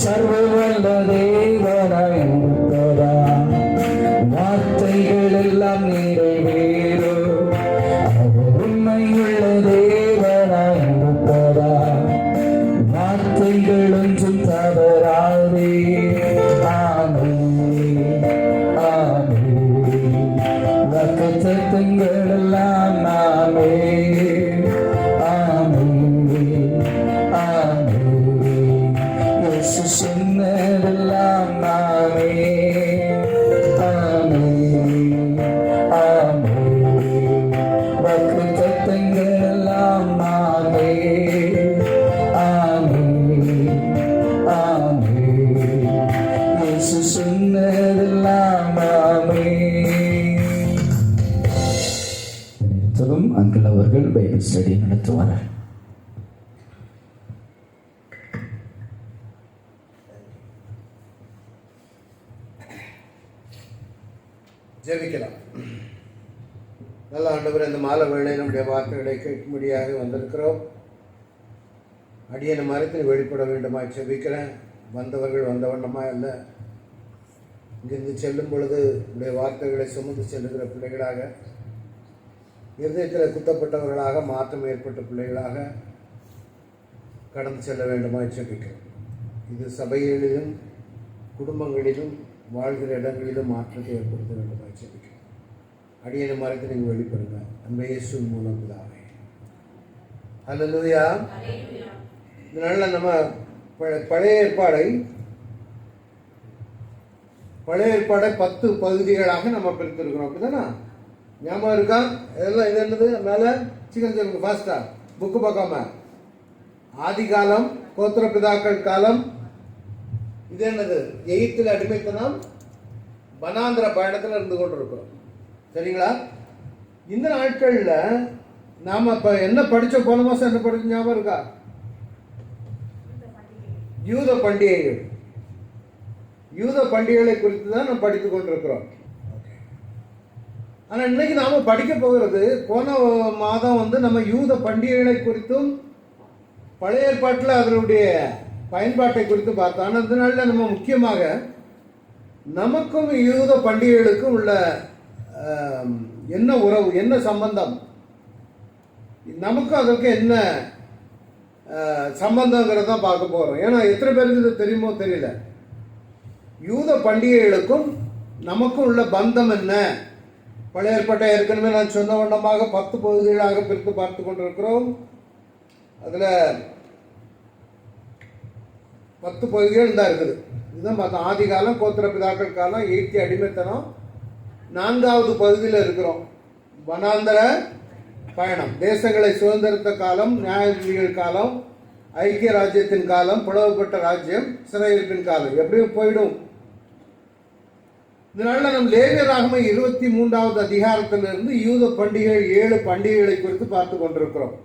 சர்வவல்ல தேவனாய் இருப்பதால் வார்த்தைகள் எல்லாம் நிறைவேறும். அவர் உண்மையுள்ள தேவனாய் இருப்பதால் வார்த்தைகள் ஒன்றும் தவறாதே. ஆமென், ஆமென். வாக்குத்தத்தங்கள் எல்லாம் ஆமென், ஆமென், ஆமென். இயேசு சொன்னதெல்லாம் ஆமென், ஆமென், ஆமென். வாக்குத்தத்தங்கள் எல்லாம் ஆமென், ஆமென், ஆமென். இயேசு சொன்னதெல்லாம் ஆமென். அங்கிள் அவர்கள் பைபிள் ஸ்டடி நடத்துவார்கள். ஜெபிக்கலாம். நல்ல ஆண்டவர், இந்த மாலை வேளை நம்முடைய வார்த்தைகளை கேட்கும்படியாக வந்திருக்கிறோம். அடியனை மரத்தை வெளிப்பட வேண்டுமாய் ஜெபிக்கிறேன். வந்தவர்கள் வந்த வண்ணமாய் அல்ல, இங்கிருந்து செல்லும் பொழுது உடைய வார்த்தைகளை சுமந்து செல்லுகிற பிள்ளைகளாக, இருதயத்தில் குத்தப்பட்டவர்களாக, மாற்றம் ஏற்பட்ட பிள்ளைகளாக கடந்து செல்ல வேண்டுமாய் ஜெபிக்கிறோம். இது சபைகளிலும் குடும்பங்களிலும் வாழ்கிற இடங்களிலும் மாற்றத்தை ஏற்படுத்த வேண்டுமாய் ஜெபிக்கிறோம். அடியனை மரத்தை நீங்கள் வெளிப்படுங்க. அன்பு இயேசுவின் மூலம் பிதாவே. அல்லேலூயா. இதனால நம்ம பழைய ஏற்பாடை 10 பகுதிகளாக நம்ம பிரித்திருக்கிறோம். அப்படிதானா? ஞாபகம் இருக்கா? இதெல்லாம் இது என்னது? மேலே சீக்கிரம் சொல்லுங்க, ஃபாஸ்டா. புக்கு பார்க்காம ஆதி காலம், கோத்திர பிதாக்கள் காலம், இது என்னது? எகிப்தில் அடிமைத்தனம், வனாந்திர பயணத்தில் இருந்து கொண்டு இருக்கிறோம். சரிங்களா? இந்த நாட்களில் நாம் இப்போ என்ன படித்தோம்? போன மாதம் என்ன படிச்ச ஞாபகம் இருக்கா? யூத பண்டிகைகள். யூத பண்டிகைகளை குறித்து தான் நாம் படித்து கொண்டிருக்கிறோம். ஆனால் இன்னைக்கு நாம் படிக்க போகிறது, போன மாதம் நம்ம யூத பண்டிகைகளை குறித்தும் பழைய ஏற்பாட்டில் அதனுடைய பயன்பாட்டை குறித்து பார்த்தோம். ஆனால் இந்த நாளில் நம்ம முக்கியமாக நமக்கும் யூத பண்டிகைகளுக்கும் உள்ள என்ன உறவு, என்ன சம்பந்தம், நமக்கும் அதற்கு என்ன சம்பந்தங்கிறத பார்க்க போகிறோம். ஏன்னா எத்தனை பேருக்கு இது தெரியுமோ தெரியல. யூத பண்டிகைகளுக்கும் நமக்கும் உள்ள பந்தம் என்ன? பழைய ஏற்பாட்டை ஏற்கனவே நான் சொன்ன வண்ணமாக 10 பகுதிகளாக பிரித்து பார்த்து கொண்டிருக்கிறோம். அதில் 10 பகுதிகள் தான் இருக்குது. இதுதான் பார்த்தோம். ஆதி காலம், கோத்திர பிதாக்கள் காலம், எகிப்திய அடிமைத்தனம். 4வது பகுதியில் இருக்கிறோம். வனாந்தர பயணம், தேசங்களை சுதந்திரத்த காலம், நியாயாதிபதிகள் காலம், ஐக்கிய ராஜ்யத்தின் காலம், பிளவுபட்ட ராஜ்யம், சிறையிருப்பின் காலம். எப்படியும் போயிடும். இதனால நம் லேவியராகம 23வது அதிகாரத்திலிருந்து யூத பண்டிகைகள் 7 பண்டிகைகளை குறித்து பார்த்து கொண்டிருக்கிறோம்.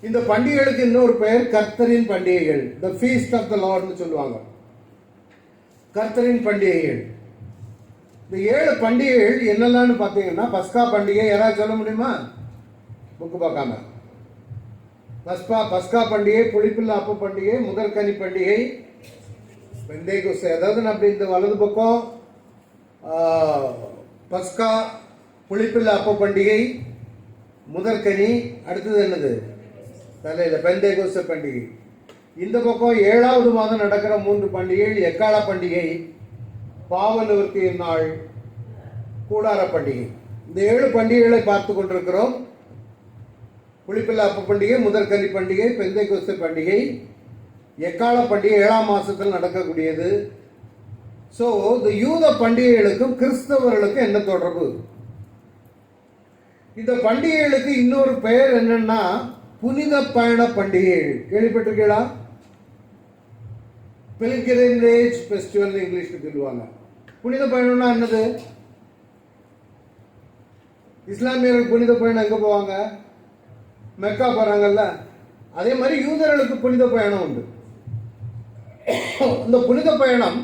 இந்த பண்டிகைகளுக்கு இன்னொரு பெயர் கர்த்தரின் பண்டிகைகள். த ஃபீஸ்ட் ஆஃப் த லார்ட்னு சொல்லுவாங்க. கர்த்தரின் பண்டிகைகள். இந்த 7 பண்டிகைகள் என்னெல்லாம்னு பார்த்தீங்கன்னா, பஸ்கா பண்டிகை. யாராவது சொல்ல முடியுமா? புக்கு பார்க்காம. பஸ்கா பண்டிகை, புளிப்பில்லா அப்ப பண்டிகை, முதற்கனி பண்டிகை, பெந்தேகோஸ்தே. அதாவது அப்படி இந்த வலது பக்கம் பஸ்கா, புளிப்பில்லா அப்ப பண்டிகை, முதற்கனி. அடுத்தது என்னது? தலையில் பெந்தேகோஸ்தே பண்டிகை. இந்த பக்கம் 7வது மாதம் நடக்கிற 3 பண்டிகைகள், எக்கால பண்டிகை, பாவ நிவர்த்தியின் நாள், கூடார பண்டிகை. இந்த 7 பண்டிகைகளை பார்த்து கொண்டிருக்கிறோம். புளிப்பில்லா அப்ப பண்டிகை, முதற்கனி பண்டிகை, பெந்தேகோஸ்தே பண்டிகை, எக்கால பண்டிகை 7ஆம் மாசத்தில் நடக்கக்கூடியது. ஸோ இந்த யூத பண்டிகைகளுக்கும் கிறிஸ்தவர்களுக்கும் என்ன தொடர்பு? இந்த பண்டிகைகளுக்கு இன்னொரு பெயர் என்னன்னா புனித பயண பண்டிகைகள். கேள்விப்பட்டிருக்கீங்களா? பில்கிரிமேஜ் ஃபெஸ்டிவல் இங்கிலீஷ்ல சொல்லுவாங்க. புனித பயணம்னா என்னது? இஸ்லாமியர்கள் புனித பயணம் எங்க போவாங்க? மெக்கா போறாங்கல்ல. அதே மாதிரி யூதர்களுக்கு புனித பயணம் உண்டு. இந்த புனித பயணம்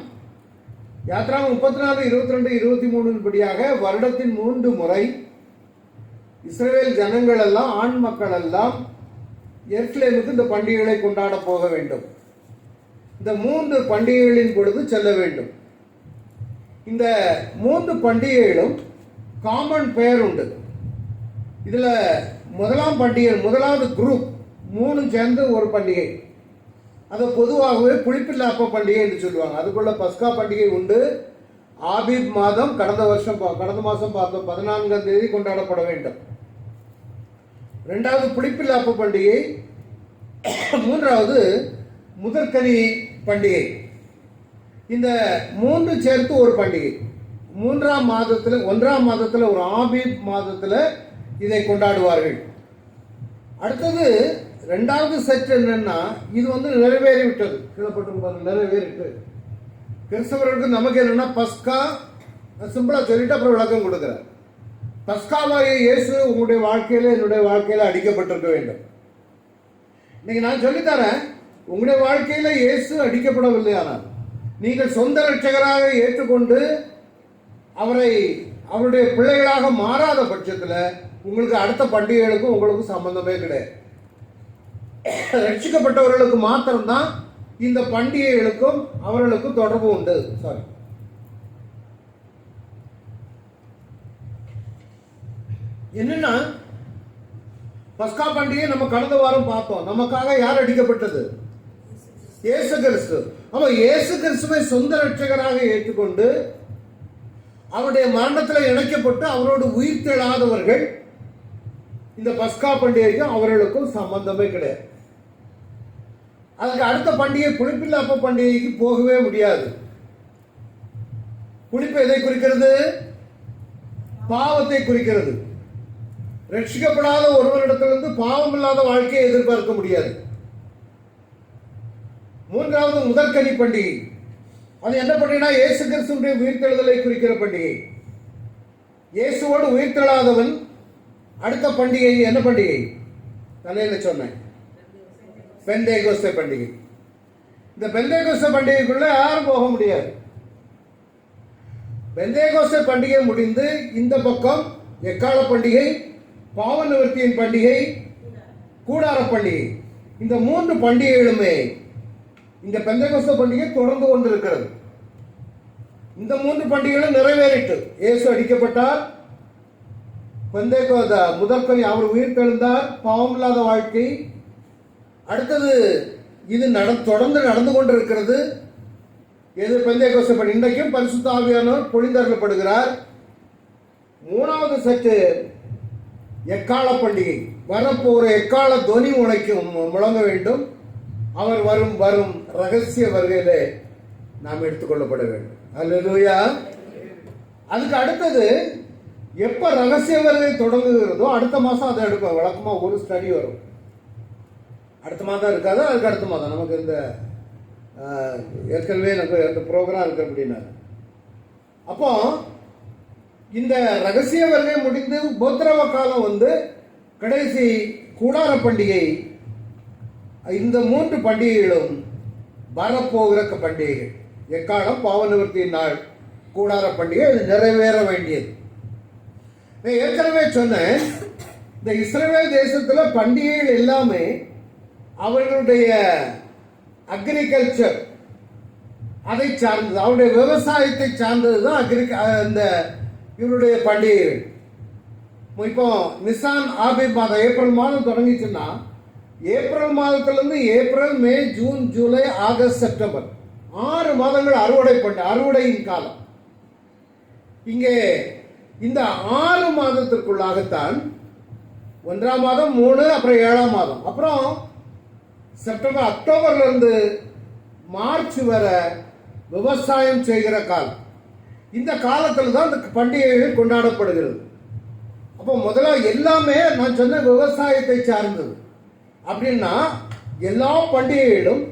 யாத்ராகம் 34, 22, 23 படியாக வருடத்தின் 3 முறை இஸ்ரவேல் ஜனங்கள் எல்லாம், ஆண் மக்கள் எல்லாம் எருசலேமுக்கு இந்த பண்டிகைகளை கொண்டாட போக வேண்டும். இந்த 3 பண்டிகைகளின் பொழுது செல்ல வேண்டும். இந்த 3 பண்டிகைகளும் காமன் பெயர் உண்டு. இதுல முதலாம் பண்டிகை, முதலாவது குரூப் 3 சேர்ந்து ஒரு பண்டிகை. அதை பொதுவாகவே புளிப்பில்லா அப்ப பண்டிகை என்று சொல்லுவாங்க. அதுக்குள்ள பஸ்கா பண்டிகை உண்டு. ஆபீப் மாதம் கடந்த மாதம் பார்த்தோம் 14ஆம் தேதி கொண்டாடப்பட வேண்டும். 2வது புளிப்பில்லா அப்ப பண்டிகை. 3வது முதற்கனி பண்டிகை. இந்த 3 சேர்த்து ஒரு பண்டிகை. 1ஆம் மாதத்துல ஒரு ஆபீப் மாதத்துல இதை கொண்டாடுவார்கள். அடுத்தது 2வது செட் என்னன்னா, இது நிறைவேறி விட்டது. கீழப்பட்டு நிறைவேறிட்டு கிறிஸ்தவர்களுக்கு நமக்கு என்னன்னா பஸ்கா சிம்பிளா சொல்லிட்டு அப்புறம் விளக்கம் கொடுக்கிறார். பஸ்காவாகிய இயேசு உங்களுடைய வாழ்க்கையில என்னுடைய வாழ்க்கையில அடிக்கப்பட்டிருக்க வேண்டும். இன்னைக்கு நான் சொல்லித்தரேன், உங்களுடைய வாழ்க்கையில இயேசு அடிக்கப்படவில்லை, ஆனால் நீங்கள் சொந்த ரட்சகராக ஏற்றுக்கொண்டு அவருடைய பிள்ளைகளாக மாறாத பட்சத்தில் உங்களுக்கு அடுத்த பண்டிகைகளுக்கும் உங்களுக்கு சம்பந்தமே கிடையாது. ரட்சிக்கப்பட்டவர்களுக்கு மாத்திரம்தான் இந்த பண்டிகைகளுக்கும் அவர்களுக்கும் தொடர்பு உண்டு. சாரி, என்னன்னா பஸ்கா பண்டிகை நம்ம கடந்த வாரம் பார்த்தோம். நமக்காக யார் அடிக்கப்பட்டது? இயேசு கிறிஸ்து. அப்ப இயேசு கிறிஸ்துவை சொந்த ரட்சகராக ஏற்றுக்கொண்டு அவருடைய மரணத்தில் இணைக்கப்பட்டு அவரோடு உயிர் தெழாதவர்கள் இந்த பஸ்கா பண்டிகைக்கும் அவர்களுக்கும் சம்பந்தமே கிடையாது. அதுக்கு அடுத்த பண்டிகை புளிப்பில்லா அப்ப பண்டிகைக்கு போகவே முடியாது. புளிப்பு எதை குறிக்கிறது? பாவத்தை குறிக்கிறது. ரட்சிக்கப்படாத ஒருவரிடத்திலிருந்து பாவம் இல்லாத வாழ்க்கையை எதிர்பார்க்க முடியாது. 3வது முதற்கனி பண்டிகை. அது என்ன பண்டிகைனா இயேசு கிறிஸ்துவின் உயிர்த்தெழுதலை குறிக்கிற பண்டிகை. இயேசுவோடு உயிர்த்தெழாதவன் அடுத்த பண்டிகை என்ன பண்டிகை? தலையில சொன்னேன், பெந்தேகோஸ்தே பண்டிகை. இந்த பெந்தேகோஸ்தே பண்டிகைக்குள்ள யாரும் போக முடியாது. பெந்தேகோஸ்தே பண்டிகை முடிந்து இந்த பக்கம் எக்கால பண்டிகை, பாவ நிவர்த்தியின் பண்டிகை, கூடார பண்டிகை. இந்த 3 பண்டிகைகளுமே இந்த பெந்தேகோஸ்தே பண்டிகை தொடர்ந்து கொண்டிருக்கிறது. இந்த 3 பண்டிகைகளும் நிறைவேறிட்டு இயேசு அடிக்கப்பட்டார், முதற்கனி அவர் உயிர் தெழுந்தார், பாவம் இல்லாத வாழ்க்கை. அடுத்தது இது தொடர்ந்து நடந்து கொண்டிருக்கிறது. எது? பெந்தேகோஸ்தே பண்டிகை. இன்றைக்கும் பரிசுத்த ஆவியானவர் பொழிந்தருளப்படுகிறார். 3வது சற்று எக்கால பண்டிகை. வரப்போற எக்கால துவனி முழங்க வேண்டும். அவர் வரும் ரகசிய வருகையிலே நாம் எடுத்துக்கொள்ளப்பட வேண்டும். அல்லேலூயா. அதுக்கு அடுத்தது எப்ப ரகசிய வருகை தொடங்குகிறதோ அடுத்த மாசம் அதை எடுப்போம். வழக்கமா ஒரு ஸ்டடி வரும். அடுத்த மாதம் இருக்காது, அதுக்கு அடுத்த மாதம் நமக்கு இந்த ஏற்கனவே எனக்கு ப்ரோக்ராம் இருக்கு அப்படின்னா, அப்போ இந்த ரகசிய வருகை முடிந்து போத்திரவ காலம் கடைசி கூடார பண்டிகை. இந்த 3 பண்டிகைகளும் வரப்போகிற பண்டிகைகள். எக்காலம், பாவ நிவர்த்தியின் நாள், கூடார பண்டிகை. இது நிறைவேற வேண்டியது. நான் ஏற்கனவே சொன்னேன், இந்த இஸ்ரவேல் தேசத்துல பண்டிகைகள் எல்லாமே அவர்களுடைய அக்ரிகல்ச்சர் அதை சார்ந்தது, அவருடைய விவசாயத்தை சார்ந்ததுதான் இந்த இவருடைய பண்டிகைகள். இப்போ நிசான் ஆபீப் மாதம் ஏப்ரல் மாதம் தொடங்கிச்சுன்னா, ஏப்ரல் மாதத்திலிருந்து ஏப்ரல், மே, ஜூன், ஜூலை, ஆகஸ்ட், செப்டம்பர் 6 மாதங்கள் அறுவடையின் காலம். இங்கே இந்த 6 மாதத்திற்குள்ளாகத்தான் 1ஆம் மாதம் 3, அப்புறம் 7ஆம் மாதம், அப்புறம் செப்டம்பர், அக்டோபர்ல இருந்து மார்ச் வர விவசாயம் செய்கிற காலம். இந்த காலத்தில் தான் இந்த பண்டிகைகள் கொண்டாடப்படுகிறது. அப்போ முதல்ல எல்லாமே நான் சொன்ன விவசாயத்தை சார்ந்தது. அப்படின்னா எல்லா பண்டிகைகளும்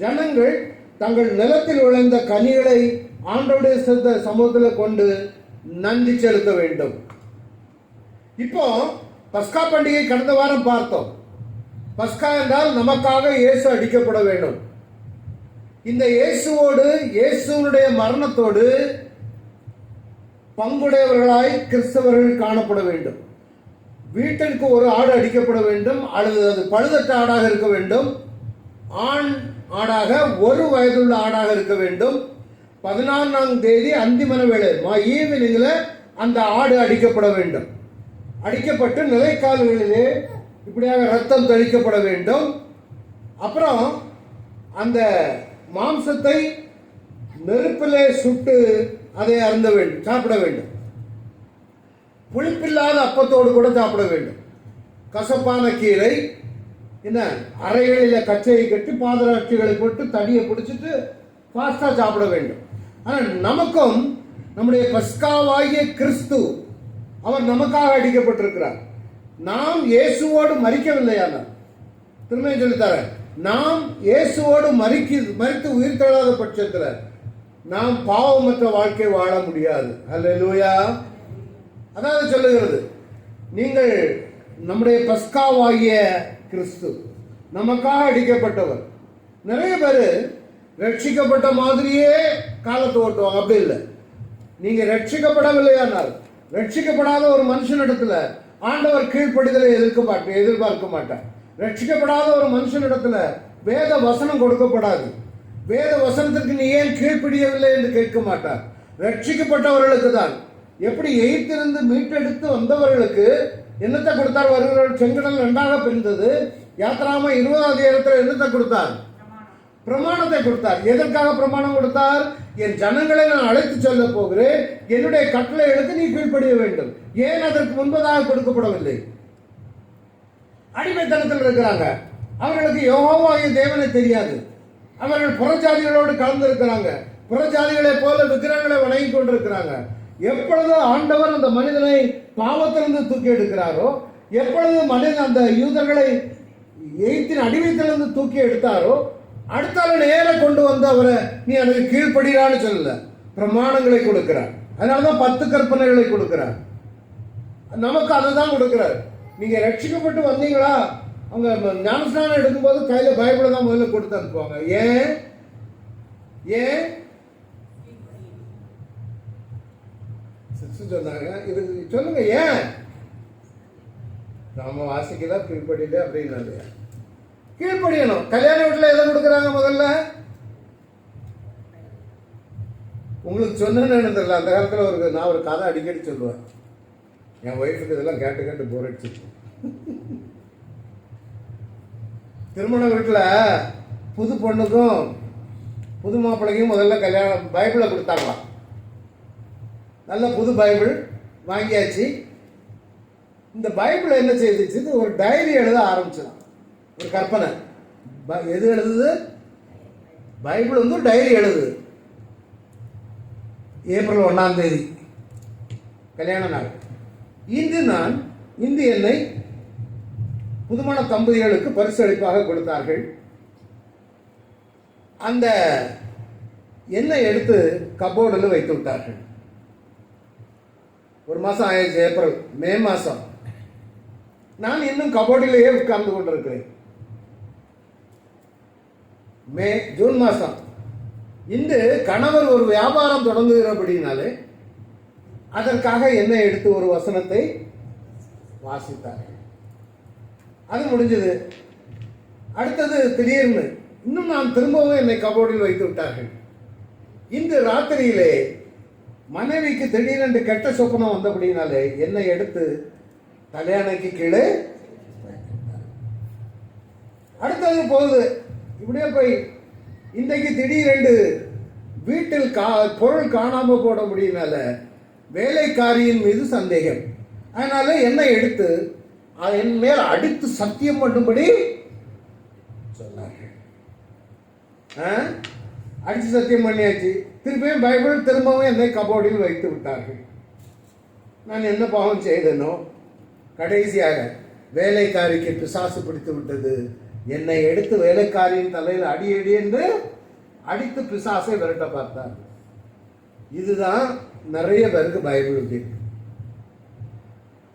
ஜனங்கள் தங்கள் நிலத்தில் விளைந்த கனிகளை ஆண்டோடைய சமூகத்தில் கொண்டு நன்றி செலுத்த வேண்டும். இப்போ பஸ்கா பண்டிகை கடந்த வாரம் பார்த்தோம். பஸ்கா என்றால் நமக்காக இயேசு அடிக்கப்பட வேண்டும். இந்த இயேசுடைய மரணத்தோடு பங்குடையவர்களாய் கிறிஸ்தவர்கள் காணப்பட வேண்டும். வீட்டிற்கு ஒரு ஆடு அடிக்கப்பட வேண்டும், அல்லது அது பழுதற்ற ஆடாக இருக்க வேண்டும். ஆண் ஆடாக 1 வயதுள்ள ஆடாக இருக்க வேண்டும். 14ஆம் தேதி அந்திமன வேளை ஈவினிங்ல அந்த ஆடு அடிக்கப்பட வேண்டும். அடிக்கப்பட்டு நிலைக்கால்களிலே இப்படியாக ரத்தம் தெளிக்கப்பட வேண்டும். அப்புறம் அந்த மாம்சத்தை நெருப்பிலே சுட்டு அதை அருந்த வேண்டும், சாப்பிட வேண்டும். புளிப்பில்லாத அப்பத்தோடு கூட சாப்பிட வேண்டும். கசப்பான கீரை என்ன அறைகளில் கச்சையை கட்டி பாதராட்சிகளை போட்டு தடியை பிடிச்சிட்டு ஃபாஸ்டா சாப்பிட வேண்டும். ஆனால் நமக்கும் நம்முடைய பஸ்காவாகிய கிறிஸ்து அவர் நமக்காக அடிக்கப்பட்டிருக்கிறார். நாம் இயேசுவோடு மரிக்கவில்லையான திரும்ப சொல்லித்தரேன். நாம் இயேசுவோடு மரித்து உயிர் தழாத பட்சத்தில் நாம் பாவமற்ற வாழ்க்கை வாழ முடியாது. அல்லேலூயா. அதாவது சொல்லுகிறது, நீங்கள் நம்முடைய பஸ்காவாகிய கிறிஸ்து நமக்காக அடிக்கப்பட்டவர். நிறைய பேர் ரட்சிக்கப்பட்ட மாதிரியே காலத்தை ஓட்டுவாங்க. அப்படி இல்லை. நீங்க ரட்சிக்கப்படவில்லையானால் ரட்சிக்கப்படாத ஒரு மனுஷனிடத்துல ஆண்டவர் கீழ்ப்படிதலை எதிர்பார்க்க மாட்டார். ரட்சிக்கப்படாத ஒரு மனுஷனிடத்துல வேத வசனம் கொடுக்கப்படாது. வேத வசனத்திற்கு நீ ஏன் கீழ்ப்படியவில்லை என்று கேட்க மாட்டார். ரட்சிக்கப்பட்டவர்களுக்கு தான். எப்படி எய்த்திருந்து மீட்டெடுத்து வந்தவர்களுக்கு என்னத்தை கொடுத்தார்? வருகிறவர்கள் செங்கடல் 2ஆக பிரிந்தது. யாத்திராம 20ஆம் அதிகாரத்தில் என்னத்தை கொடுத்தார்? பிரமாணத்தை கொடுத்தார். எதற்காக பிரமாணம் கொடுத்தார்? என் ஜனங்களை நான் அழைத்து செல்ல போகிறேன், என்னுடைய கட்டளைகளுக்கு நீ கீழ்ப்படிய வேண்டும். ஏன் அதற்கு முன்பதாக கொடுக்கப்படவில்லை? அடிமைத்தனத்தில் இருக்கிறாங்க. அவர்களுக்கு யெகோவாகிய தேவனை தெரியாது. அவர்கள் புறஜாதிகளோடு கலந்து இருக்கிறாங்க. புறஜாதிகளை போல விக்கிரகங்களை வணங்கி கொண்டிருக்கிறாங்க. எப்பொழுது ஆண்டவர் அந்த மனிதனை பாவத்திலிருந்து தூக்கி எடுக்கிறாரோ, எப்பொழுது மனிதன் அந்த யூதர்களை எய்த்தின் அடிமைத்திலிருந்து தூக்கி எடுத்தாரோ, அடுத்தால நேர கொண்டு வந்து அவரை நீ எனக்கு கீழ்ப்படுகிறான்னு சொல்லல, பிரமாணங்களை கொடுக்கிறார். அதனாலதான் 10 கற்பனைகளை கொடுக்கிறார். நமக்கு அதை தான் கொடுக்கிறார். நீங்க ரட்சிக்கப்பட்டு வந்தீங்களா? அவங்க ஞானஸ்நானம் எடுக்கும்போது கையில பைபிளை தான் முதல்ல கொடுத்து அனுப்புவாங்க. ஏன் ஏன் சொன்னாங்க? இது சொல்லுங்க. ஏன் நாம வாசிக்கல கீழ்ப்படியில அப்படின்னு கீழ்ப்படியணும். கல்யாண வீட்டுல எதை கொடுக்குறாங்க? முதல்ல உங்களுக்கு சொன்னேன்னு தெரியல. அந்த காலத்துல நான் ஒரு கதை அடிக்கடி சொல்லுவேன். என் ஒய்ஃபுக்கு இதெல்லாம் கேட்டு கேட்டு போர் அடிச்சு. திருமண வீட்டுல புது பொண்ணுக்கும் புது மாப்பிள்ளைக்கும் முதல்ல கல்யாணம் பைபிளை கொடுத்தாங்களாம். நல்ல புது பைபிள் வாங்கியாச்சு. இந்த பைபிள் என்ன செய்துச்சு? ஒரு டைரி எழுத ஆரம்பிச்சிடும். ஒரு கற்பனை. எது எழுதுது? பைபிள் வந்து டைரி எழுதுது. ஏப்ரல் 1ஆம் தேதி கல்யாண நாள். இன்று என்னை புதுமண தம்பதிகளுக்கு பரிசு அளிப்பாக கொடுத்தார்கள். அந்த எண்ணெய் எடுத்து கபோர்டில் வைத்து விட்டார்கள். ஒரு மாசம் ஆயிடுச்சு. ஏப்ரல், மே மாசம். நான் இன்னும் கபோர்டிலேயே உட்கார்ந்து கொண்டிருக்கிறேன். ஜூன் மாசம். இன்று கணவர் ஒரு வியாபாரம் தொடங்குகிறபடினாலே அதற்காக என்னை எடுத்து ஒரு வசனத்தை வாசித்தார்கள். அது முடிஞ்சது. அடுத்தது திடீர்னு இன்னும் நான் திரும்பவும் என்னை கபோர்டில் வைத்து விட்டார்கள். இன்று ராத்திரியிலே மனைவிக்கு திடீரென்று கெட்ட சொப்பனம் வந்தபடினாலே என்னை எடுத்து தலையணைக்கு கீழே. அடுத்தது போகுது. இப்படியே போய் இன்றைக்கு திடீரென்று வீட்டில் பொருள் காணாம போட முடியினால வேலைக்காரியின் மீது சந்தேகம். அதனால என்னை எடுத்து என் மேல் அடித்து சத்தியம் பண்ணும்படி சொன்னார்கள். அடித்து சத்தியம் பண்ணியாச்சு. திருப்பியும் பைபிள் திரும்பவும் என்னை கபோர்டில் வைத்து விட்டார்கள். நான் என்ன பாவம் செய்தனோ? கடைசியாக வேலைக்காரிக்கு பிசாசு பிடித்து விட்டது. என்னை எடுத்து வேலைக்காரியின் தலையில் அடி அடி என்று அடித்து பிசாசை விரட்ட பார்த்தார். இதுதான் நிறைய பேருக்கு பைபிள் இருக்கு.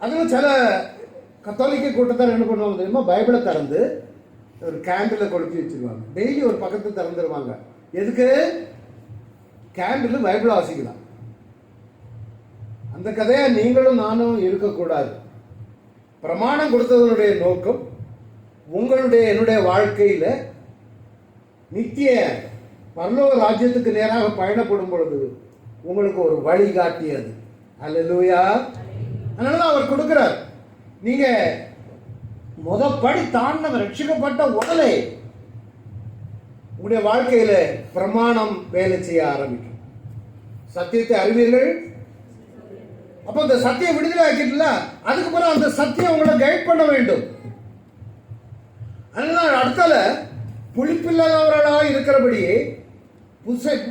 அதுவும் சில கத்தோலிக்க கூட்டத்தார் என்ன பண்ணுவாங்க தெரியுமா? பைபிளை திறந்து ஒரு கேண்டில் கொளுத்தி வச்சிருவாங்க. டெய்லி ஒரு பக்கத்தை திறந்துருவாங்க. எதுக்கு? கேண்டில் பைபிளை வாசிக்கலாம். அந்த கதையா நீங்களும் நானும் இருக்கக்கூடாது. பிரமாணம் கொடுத்ததனுடைய நோக்கம் உங்களுடைய என்னுடைய வாழ்க்கையில நித்திய பரலோக ராஜ்யத்துக்கு நேராக பயணப்படும் பொழுது உங்களுக்கு ஒரு வழிகாட்டி அது. அல்லேலூயா. அதனால அவர் கொடுக்கிறார். நீங்க முதப்படி தாண்டவ ரட்சிக்கப்பட்ட உடனே உங்களுடைய வாழ்க்கையில பிரமாணம் வேலை செய்ய ஆரம்பிக்கும். சத்தியத்தை அறிவீர்கள். அப்ப அந்த சத்தியம் விடுதலை ஆக்கிட்டுல, அதுக்கு பிறகு அந்த சத்தியம் உங்களை கைட் பண்ண வேண்டும். அதனால அடுத்தால புளிப்பில்லாதவர்களாக இருக்கிறபடியே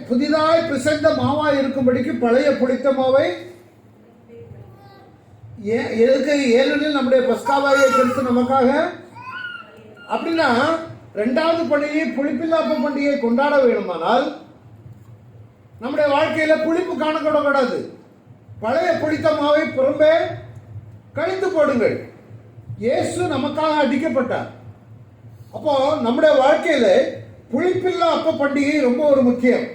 புதிதாய் பிசைந்த மாவாய் இருக்கும்படிக்கு பழைய புளித்த மாவை எதுக்கு? ஏனெனில் நம்முடைய பஸ்காவாயை கிறிஸ்து நமக்காக. அப்படின்னா இரண்டாவது பண்டிகை புளிப்பில்லாத பண்டிகையை கொண்டாட வேணுமானால் நம்முடைய வாழ்க்கையில புளிப்பு காணக்கூடாது. பழைய புளித்த மாவை புறம்பே கழித்து போடுங்கள். இயேசு நமக்காக அடிக்கப்பட்டார். அப்போ நம்முடைய வாழ்க்கையில புளிப்பில்லா அப்ப பண்டிகை ரொம்ப ஒரு முக்கியம்.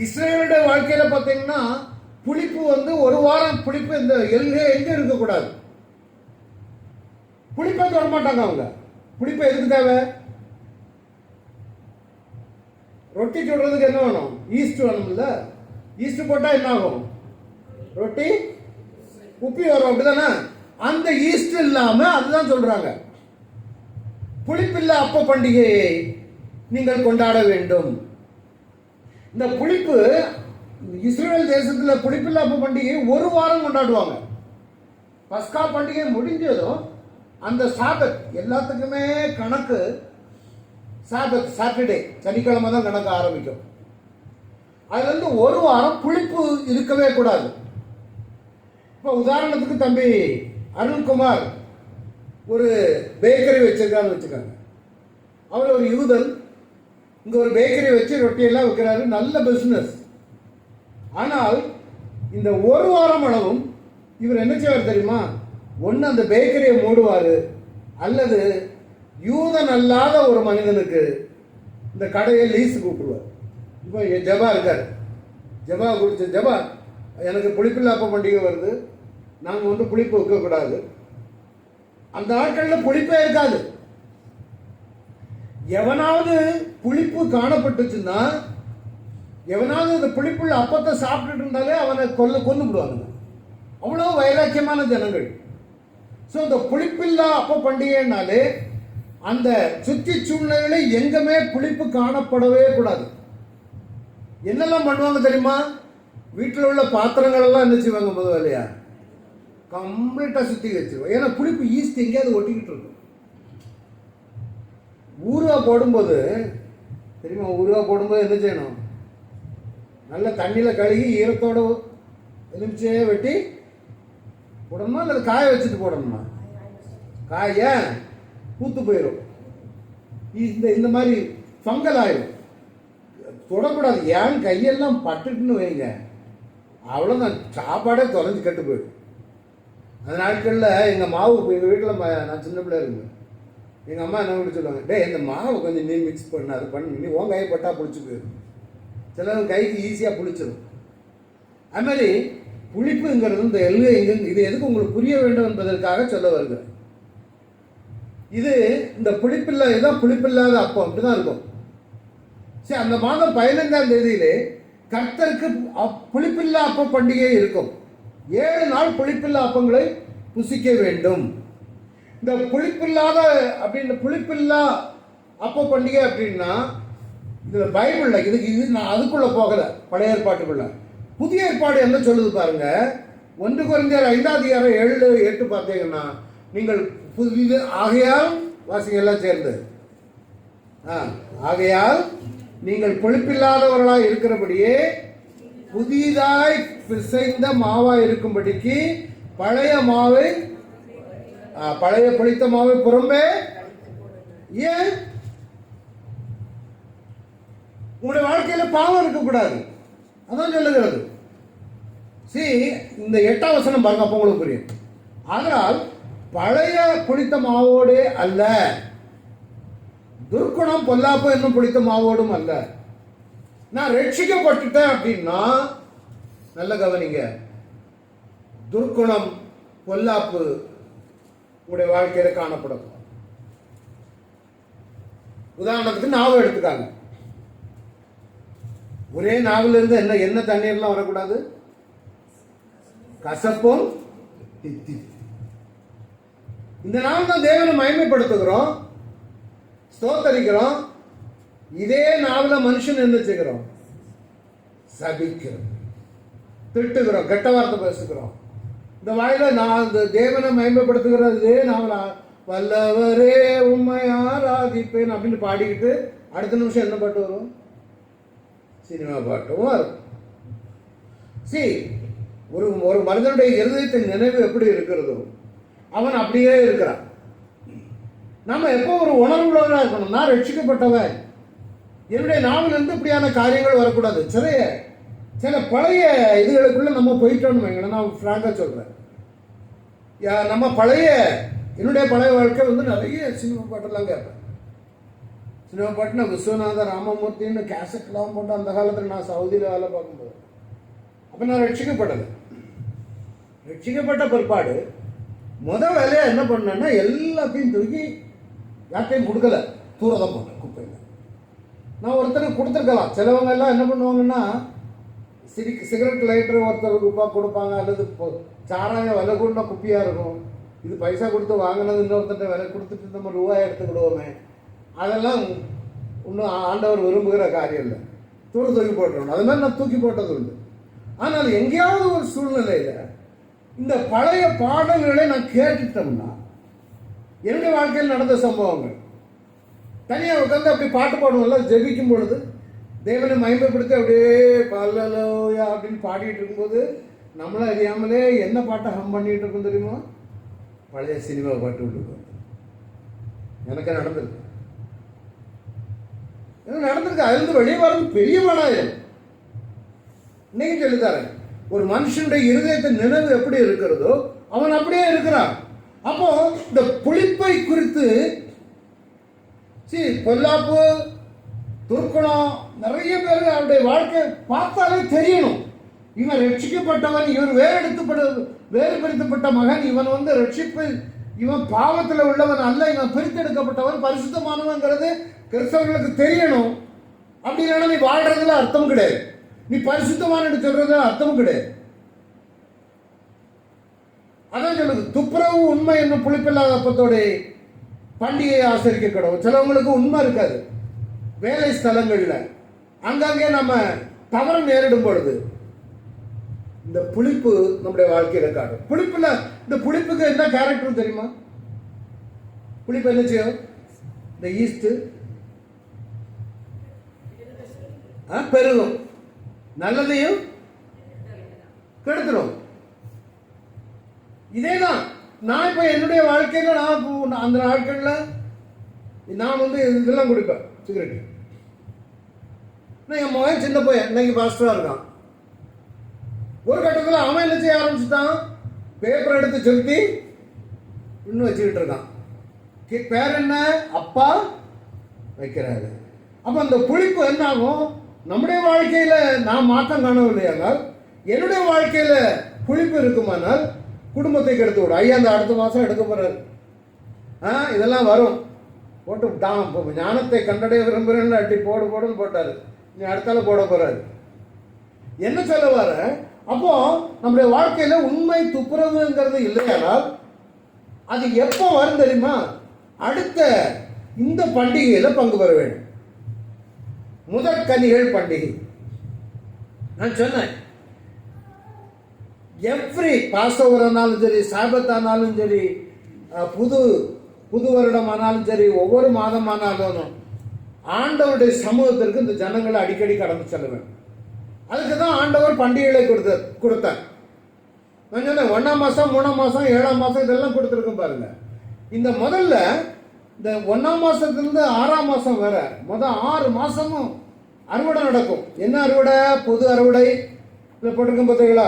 இஸ்ரேலுடைய வாழ்க்கையில பார்த்தீங்கன்னா புளிப்பு ஒரு வாரம் புளிப்பு இந்த எங்க இருக்கக்கூடாது. புளிப்பை தொட மாட்டாங்க அவங்க. புளிப்பு எதுக்கு தேவை? ரொட்டி சுடுறதுக்கு என்ன வேணும்? ஈஸ்ட் வேணும்ல. ஈஸ்ட் போட்டா என்ன ஆகும்? ரொட்டி உப்பி வரும், அப்படிதானே? அந்த ஈஸ்ட் இல்லாம அதுதான் சொல்றாங்க புளிப்பில்லா அப்ப பண்டிகையை நீங்கள் கொண்டாட வேண்டும். இந்த புளிப்பு இஸ்ரேல் தேசத்துல புளிப்பில்லா அப்ப பண்டிகை ஒரு வாரம் கொண்டாடுவாங்க. பஸ்கா பண்டிகை முடிஞ்சதும் அந்த சாபத் எல்லாத்துக்குமே கணக்கு சாபத் சாட்டர்டே சனிக்கிழமை தான் கணக்கு ஆரம்பிக்கும். அதுல ஒரு வாரம் புளிப்பு இருக்கவே கூடாது. இப்போ உதாரணத்துக்கு தம்பி அருண்குமார் ஒரு பேக்கரி வச்சிருக்கான்னு வச்சுக்காங்க. அவர் ஒரு யூதன், இங்க ஒரு பேக்கரி வச்சு ரொட்டியெல்லாம் வைக்கிறாரு, நல்ல பிசினஸ். ஆனால் இந்த ஒரு வாரம் அளவும் இவர் என்ன செய்வார் தெரியுமா? ஒன்று அந்த பேக்கரியை மூடுவார், அல்லது யூதன் அல்லாத ஒரு மனிதனுக்கு இந்த கடையை லீஸு கூப்பிடுவார். இப்போ ஜபா இருக்கார், ஜபா குடிச்ச ஜபா, எனக்கு புளிப்பில்லா அப்ப பண்டிகை வருது, நாங்கள் புளிப்பு வைக்கக்கூடாது. அந்த நாட்களில் புளிப்பே இருக்காது. எவனாவது புளிப்பு காணப்பட்டுச்சுன்னா, எவனாவது இந்த புளிப்புள்ள அப்பத்தை சாப்பிட்டுட்டு இருந்தாலே அவனை கொண்டு விடுவாங்க. அவ்வளோ வைராக்கியமான ஜனங்கள். ஸோ இந்த புளிப்பில்லா அப்ப பண்டிகைனாலே அந்த சுற்றி சூழ்நிலையில எங்குமே புளிப்பு காணப்படவே கூடாது. என்னெல்லாம் பண்ணுவாங்க தெரியுமா? வீட்டில் உள்ள பாத்திரங்கள் எல்லாம் என்ன செய்வாங்க? முதல்லையா கம்ப்ளீட்டா சுத்தி வச்சிருவோம். ஏன்னா புளிப்பு ஈஸ்ட் எங்கேயாவது ஒட்டிக்கிட்டு இருக்கும். ஊறுகாய் போடும்போது தெரியுமா? ஊறுகாய் போடும்போது என்ன செய்யணும்? நல்ல தண்ணியில கழுகி ஈரத்தோட எலுமிச்சையே வெட்டி போடணுமா, இல்லை காய வச்சுட்டு போடணுமா? காய பூத்து போயிடும், இந்த மாதிரி ஃபங்கல் ஆயிடும். தொடக்கூடாது. ஏன் கையெல்லாம் பட்டுட்டுன்னு வைங்க, அவ்வளோதான், சாப்பாடே தொலைஞ்சு கெட்டு போயிடும். அந்த நாட்களில் எங்கள் மாவு எங்கள் வீட்டில் நான் சின்ன பிள்ளை இருந்தேன், எங்கள் அம்மா என்ன பண்ணி சொல்லுவாங்க, டே இந்த மாவை கொஞ்சம் நீ மிக்ஸ் பண்ண, அது பண்ணி நீ உன் கையை பட்டா புளிச்சு போயிடும். சிலர் கைக்கு ஈஸியாக புளிச்சிடும். அது மாதிரி புளிப்புங்கிறது இந்த இது எதுக்கு உங்களுக்கு புரிய வேண்டும் என்பதற்காக சொல்ல வருகிறேன். இது இந்த இதுதான் புளிப்பில்லாத அப்பம், அப்படிதான் இருக்கும். சரி, அந்த மாதம் 15ஆம் தேதியிலே கர்த்தருக்கு புளிப்பில்லா அப்ப பண்டிகை இருக்கும். 7 நாள் புளிப்பில்லா அப்பங்களை புசிக்க வேண்டும். இந்த புளிப்பில்லாத அப்படின்னு புளிப்பில்லா அப்ப பண்டிகை அப்படின்னா இதுல பைபிள்ல இது நான் அதுக்குள்ள போகல, பழைய ஏற்பாட்டுக்குள்ள. புதிய ஏற்பாடு என்ன சொல்லுது பாருங்க. 1 கொரிந்தியர் 5ஆம் அதிகாரம் 7-8 பார்த்தீங்கன்னா, நீங்கள் ஆகையால் வாசிங்க எல்லாம் சேர்ந்து, ஆகையால் நீங்கள் புளிப்பில்லாதவர்களாய் இருக்கிறபடியே புதிதாய் பிசைந்த மாவாய் இருக்கும்படிக்கு பழைய மாவை பழைய புளித்த மாவை புறம்பே. ஏன்? உங்களுடைய வாழ்க்கையில பாவம் இருக்கக்கூடாது, அதான் சொல்லுகிறது. இந்த 8ஆம் வசனம் பாருங்க, அப்ப உங்களுக்கு புரியும். ஆனால் பழைய புளித்த மாவோடு அல்ல, துர்க்குணம் பொல்லாப்பு என்னும் புளித்த மாவோடும் அல்ல. நான் ரட்சிக்கப்பட்டுட்டேன் அப்படின்னா நல்ல கவனிங்க, துர்க்குணம் பொல்லாப்பு உங்களுடைய வாழ்க்கையில காணப்படும். உதாரணத்துக்கு நாவை எடுத்துக்காங்க. ஒரே நாவில் இருந்து என்ன என்ன தண்ணீர்லாம் வரக்கூடாது? கசப்பும் தித்திப்பு. இந்த நாள் தான் தேவனை மகிமைப்படுத்துகிறோம், ஸ்தோத்தரிக்கிறோம். இதே நாவில் மனுஷன் என்ன செய்கிறோம்? சபிக்கிறோம், திட்டுகிறோம், கெட்ட வார்த்தை பேசுகிறோம். இந்த வாயில நான் இந்த தேவனை மகிமைப்படுத்துகிற இதே நாவலா வல்லவரே உம்மை ஆராதிப்பேன் அப்படின்னு பாடிக்கிட்டு அடுத்த நிமிஷம் என்ன பாட்டு வரும்? சினிமா பாட்டும் வரும். ஒரு ஒரு மனிதனுடைய இருதயத்தின் நினைவு எப்படி இருக்கிறதோ அவன் அப்படியே இருக்கிறான். நம்ம எப்போ ஒரு உணர்வுள்ளவராக இருக்கணும். நான் ரட்சிக்கப்பட்டவன், என்னுடைய நாவிலிருந்து இப்படியான காரியங்கள் வரக்கூடாது. சில பழைய இதுகளுக்குள்ள நம்ம போயிட்டோம்னு வைங்களேன். நான் ஃப்ராங்கா சொல்றேன், நம்ம என்னுடைய பழைய வாழ்க்கை வந்து நிறைய சினிமா பாட்டெல்லாம் கேட்பேன். சினிமா பாட்டு நான் விஸ்வநாத ராமமூர்த்தின்னு கேசட்லாம் போட்டு அந்த காலத்தில் நான் சவுதியில் வேலை பார்க்கும்போது அப்போ நான் ரட்சிக்கப்பட்ட பிற்பாடு வேலையா என்ன பண்ணேன்னா எல்லாத்தையும் தூக்கி யார்ட்டையும் கொடுக்கல, தூரதான் போனேன் குப்பையில். நான் ஒருத்தருக்கு கொடுத்துருக்கலாம். சிலவங்க எல்லாம் என்ன பண்ணுவாங்கன்னா சிகரெட் லைட்டர் ஒருத்தருக்கு ரூபா கொடுப்பாங்க, அல்லது சாராயம் விலை கூட குப்பியாக இருக்கும். இது பைசா கொடுத்து வாங்கினது இன்னொருத்தட்ட விலை கொடுத்துட்டு நம்ம ரூபாய் எடுத்துக்கிடுவோமே, அதெல்லாம் இன்னும் ஆண்டவர் விரும்புகிற காரியம் இல்லை. தூக்கி போட்டுருவோம். அது மாதிரி நான் தூக்கி போட்டது உண்டு. ஆனால் எங்கேயாவது ஒரு சூழ்நிலையில் இந்த பழைய பாடல்களை நான் கேட்டுட்டோம்னா, என்னுடைய வாழ்க்கையில் நடந்த சம்பவங்கள் தனியாக உட்காந்து அப்படி பாட்டு பாடுவோம்ல, ஜெபிக்கும் பொழுது தேவனை மகிமைப்படுத்தி அப்படியே பல்லலோயா அப்படின்னு பாடிட்டு இருக்கும்போது நம்மளை அறியாமலே என்ன பாட்டை ஹம் பண்ணிட்டு இருக்கோம் தெரியுமா? பழைய சினிமா பாட்டு விட்டுருக்கோம். எனக்கு நடந்திருக்கு. அதுலேருந்து வெளியே வர்றது பெரிய மனாயம். இன்னைக்கு சொல்லித்தரேன், ஒரு மனுஷனுடைய இருதயத்தின் நினைவு எப்படி இருக்கிறதோ அவன் அப்படியே இருக்கிறான். அப்போ இந்த புளிப்பை குறித்து பொல்லாப்பு, துர்க்குணம், நிறைய பேர் அவருடைய வாழ்க்கை பார்த்தாலே தெரியணும். இவன் ரட்சிக்கப்பட்டவன், இவன் வேறுபடுத்தப்பட்ட மகன், இவன் வந்து ரட்சிப்பு, இவன் பாவத்தில் உள்ளவன் அல்ல, இவன் பிரித்தெடுக்கப்பட்டவன், பரிசுத்தமானவன்கிறது கிறிஸ்தவர்களுக்கு தெரியணும். அப்படின்னா நீ வாழ்றதுல அர்த்தம் கிடையாது, நீ பரிசுத்தமான சொல்றதுல அர்த்தமும் கிடையாது. அதான் சொல்லுது, துப்புரவு உண்மை என்னும் புளிப்பில்லாத அப்பத்தோட பண்டிகையை ஆசரிக்க கடவுள். சிலவங்களுக்கு உண்மை இருக்காது. வேலை ஸ்தலங்கள்ல அங்கங்கே நம்ம தவறு நேரிடும் பொழுது இந்த புளிப்பு நம்முடைய வாழ்க்கையில காட்டும். புளிப்புல இந்த புளிப்புக்கு என்ன கேரக்டர் தெரியுமா? புளிப்பு என்ன செய்யும்? இந்த ஈஸ்ட் பெருகும், நல்லதையும் கெடுத்துடும். இதேதான் நான் இப்ப என்னுடைய வாழ்க்கையில நான் அந்த நாட்கள்ல நான் வந்து இதெல்லாம் குடிப்பேன், சிகரெட். என் மகன் சின்ன பையன் இன்னைக்கு பாஸ்டரா இருக்கான். ஒரு கட்டத்தில் அவன் என்ன செய்ய ஆரம்பிச்சுட்டான், பேப்பர் எடுத்து செலுத்தி இன்னும் வச்சுக்கிட்டு இருக்கான். பேர் என்ன? அப்பா வைக்கிறாரு. அப்ப அந்த புளிப்பு என்ன ஆகும்? நம்முடைய வாழ்க்கையில நான் மாற்றம் காணவில்லையானால், என்னுடைய வாழ்க்கையில புளிப்பு இருக்குமானால் குடும்பத்தை கெடுத்து விடும். ஐயா அந்த அடுத்த மாசம் எடுக்க போறாரு, இதெல்லாம் வரும் போட்டு ஞானத்தை கண்டடைய விரும்புகிறேன்னு அட்டி போடுன்னு போட்டாரு. நீ அடுத்தால போட போறாரு. என்ன சொல்ல வர? அப்போ நம்முடைய வாழ்க்கையில உண்மை துப்புரவுங்கிறது இல்லையானால் அது எப்போ வரும் தெரியுமா? அடுத்த இந்த பண்டிகையில பங்கு பெற வேண்டும். முதற்கனிகள் பண்டிகை. நான் சொன்னேன், எவ்ரி பாஸ்ஓவர் ஆனாலும் சரி, சாபத் ஆனாலும் சரி, புது வருடம் ஆனாலும் சரி, ஒவ்வொரு மாதம் ஆனாலும் ஆண்டவருடைய சமூகத்திற்கு இந்த ஜனங்களை அடிக்கடி கடந்து செல்ல வேண்டும். அதுக்கு தான் ஆண்டவர் பண்டிகைகளை கொடுத்தார். நான் சொன்னேன், 1ஆம் மாதம், 3ஆம் மாதம், 7ஆம் மாதம் இதெல்லாம் கொடுத்துருக்கோம் பாருங்க. இந்த முதல்ல இந்த 1ஆம் மாதத்துலேருந்து 6ஆம் மாதம் வர 6 மாதமும் அறுவடை நடக்கும். என்ன அறுவடை? பொது அறுவடை. இதில் போட்டிருக்கோம் பார்த்தீங்களா?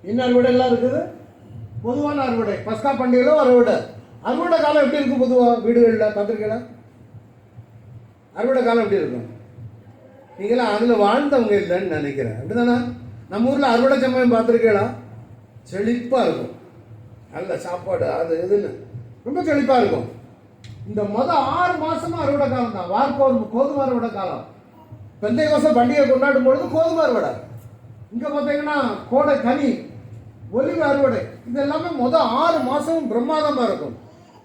என்ன அறுவடை எல்லாம் இருக்குது? பொதுவான அறுவடை. பஸ்கா பண்டிகையில் அறுவடை காலம் எப்படி இருக்கும்? பொதுவாக வீடுகளில் பார்த்துருக்கீங்களா? அறுவடை காலம் எப்படி இருக்கும்? நீங்களாம் அதில் வாழ்ந்தவங்க இல்லைன்னு நினைக்கிறேன். அப்படிதானே? நம்ம ஊரில் அறுவடை சமயம் பார்த்துருக்கீங்களா? செழிப்பாக இருக்கும், நல்ல சாப்பாடு, அது இதுன்னு ரொம்ப செழிப்பாக இருக்கும். இந்த 6 மாசமும் அறுவடை காலம் தான். கோதுமை அறுவடை காலம். பெந்தைக்கோஸ்து பண்டிகை கொண்டாடும் பொழுது கோதுமை அறுவடை. இங்க பாத்தீங்கன்னா கோடை கனி, ஒலிவு அறுவடை. இது எல்லாமே 6 மாசமும் பிரம்மாதமா இருக்கும்.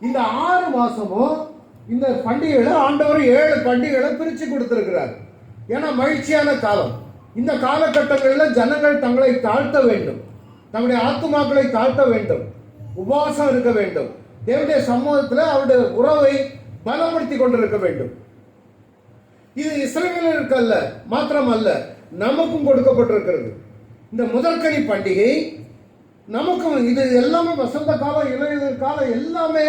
இந்த 6 மாசமும் இந்த பண்டிகைகளை ஆண்டவர் 7 பண்டிகைகளை பிரிச்சு கொடுத்திருக்கிறார். ஏன்னா மகிழ்ச்சியான காலம். இந்த காலகட்டங்களில் ஜனங்கள் தங்களை தாழ்த்த வேண்டும், தங்களுடைய ஆத்துமாக்களை தாழ்த்த வேண்டும், உபவாசம் இருக்க வேண்டும், தேவனுடைய சமூகத்தில் அவருடைய உறவை பலப்படுத்தி கொண்டிருக்க வேண்டும். இது இஸ்ரவேலருக்கு அல்ல மாத்திரமல்ல, நமக்கும் கொடுக்கப்பட்டிருக்கிறது. இந்த முதற்கனி பண்டிகை நமக்கும். இது எல்லாமே வசந்த காலம், இளைஞர் காலம், எல்லாமே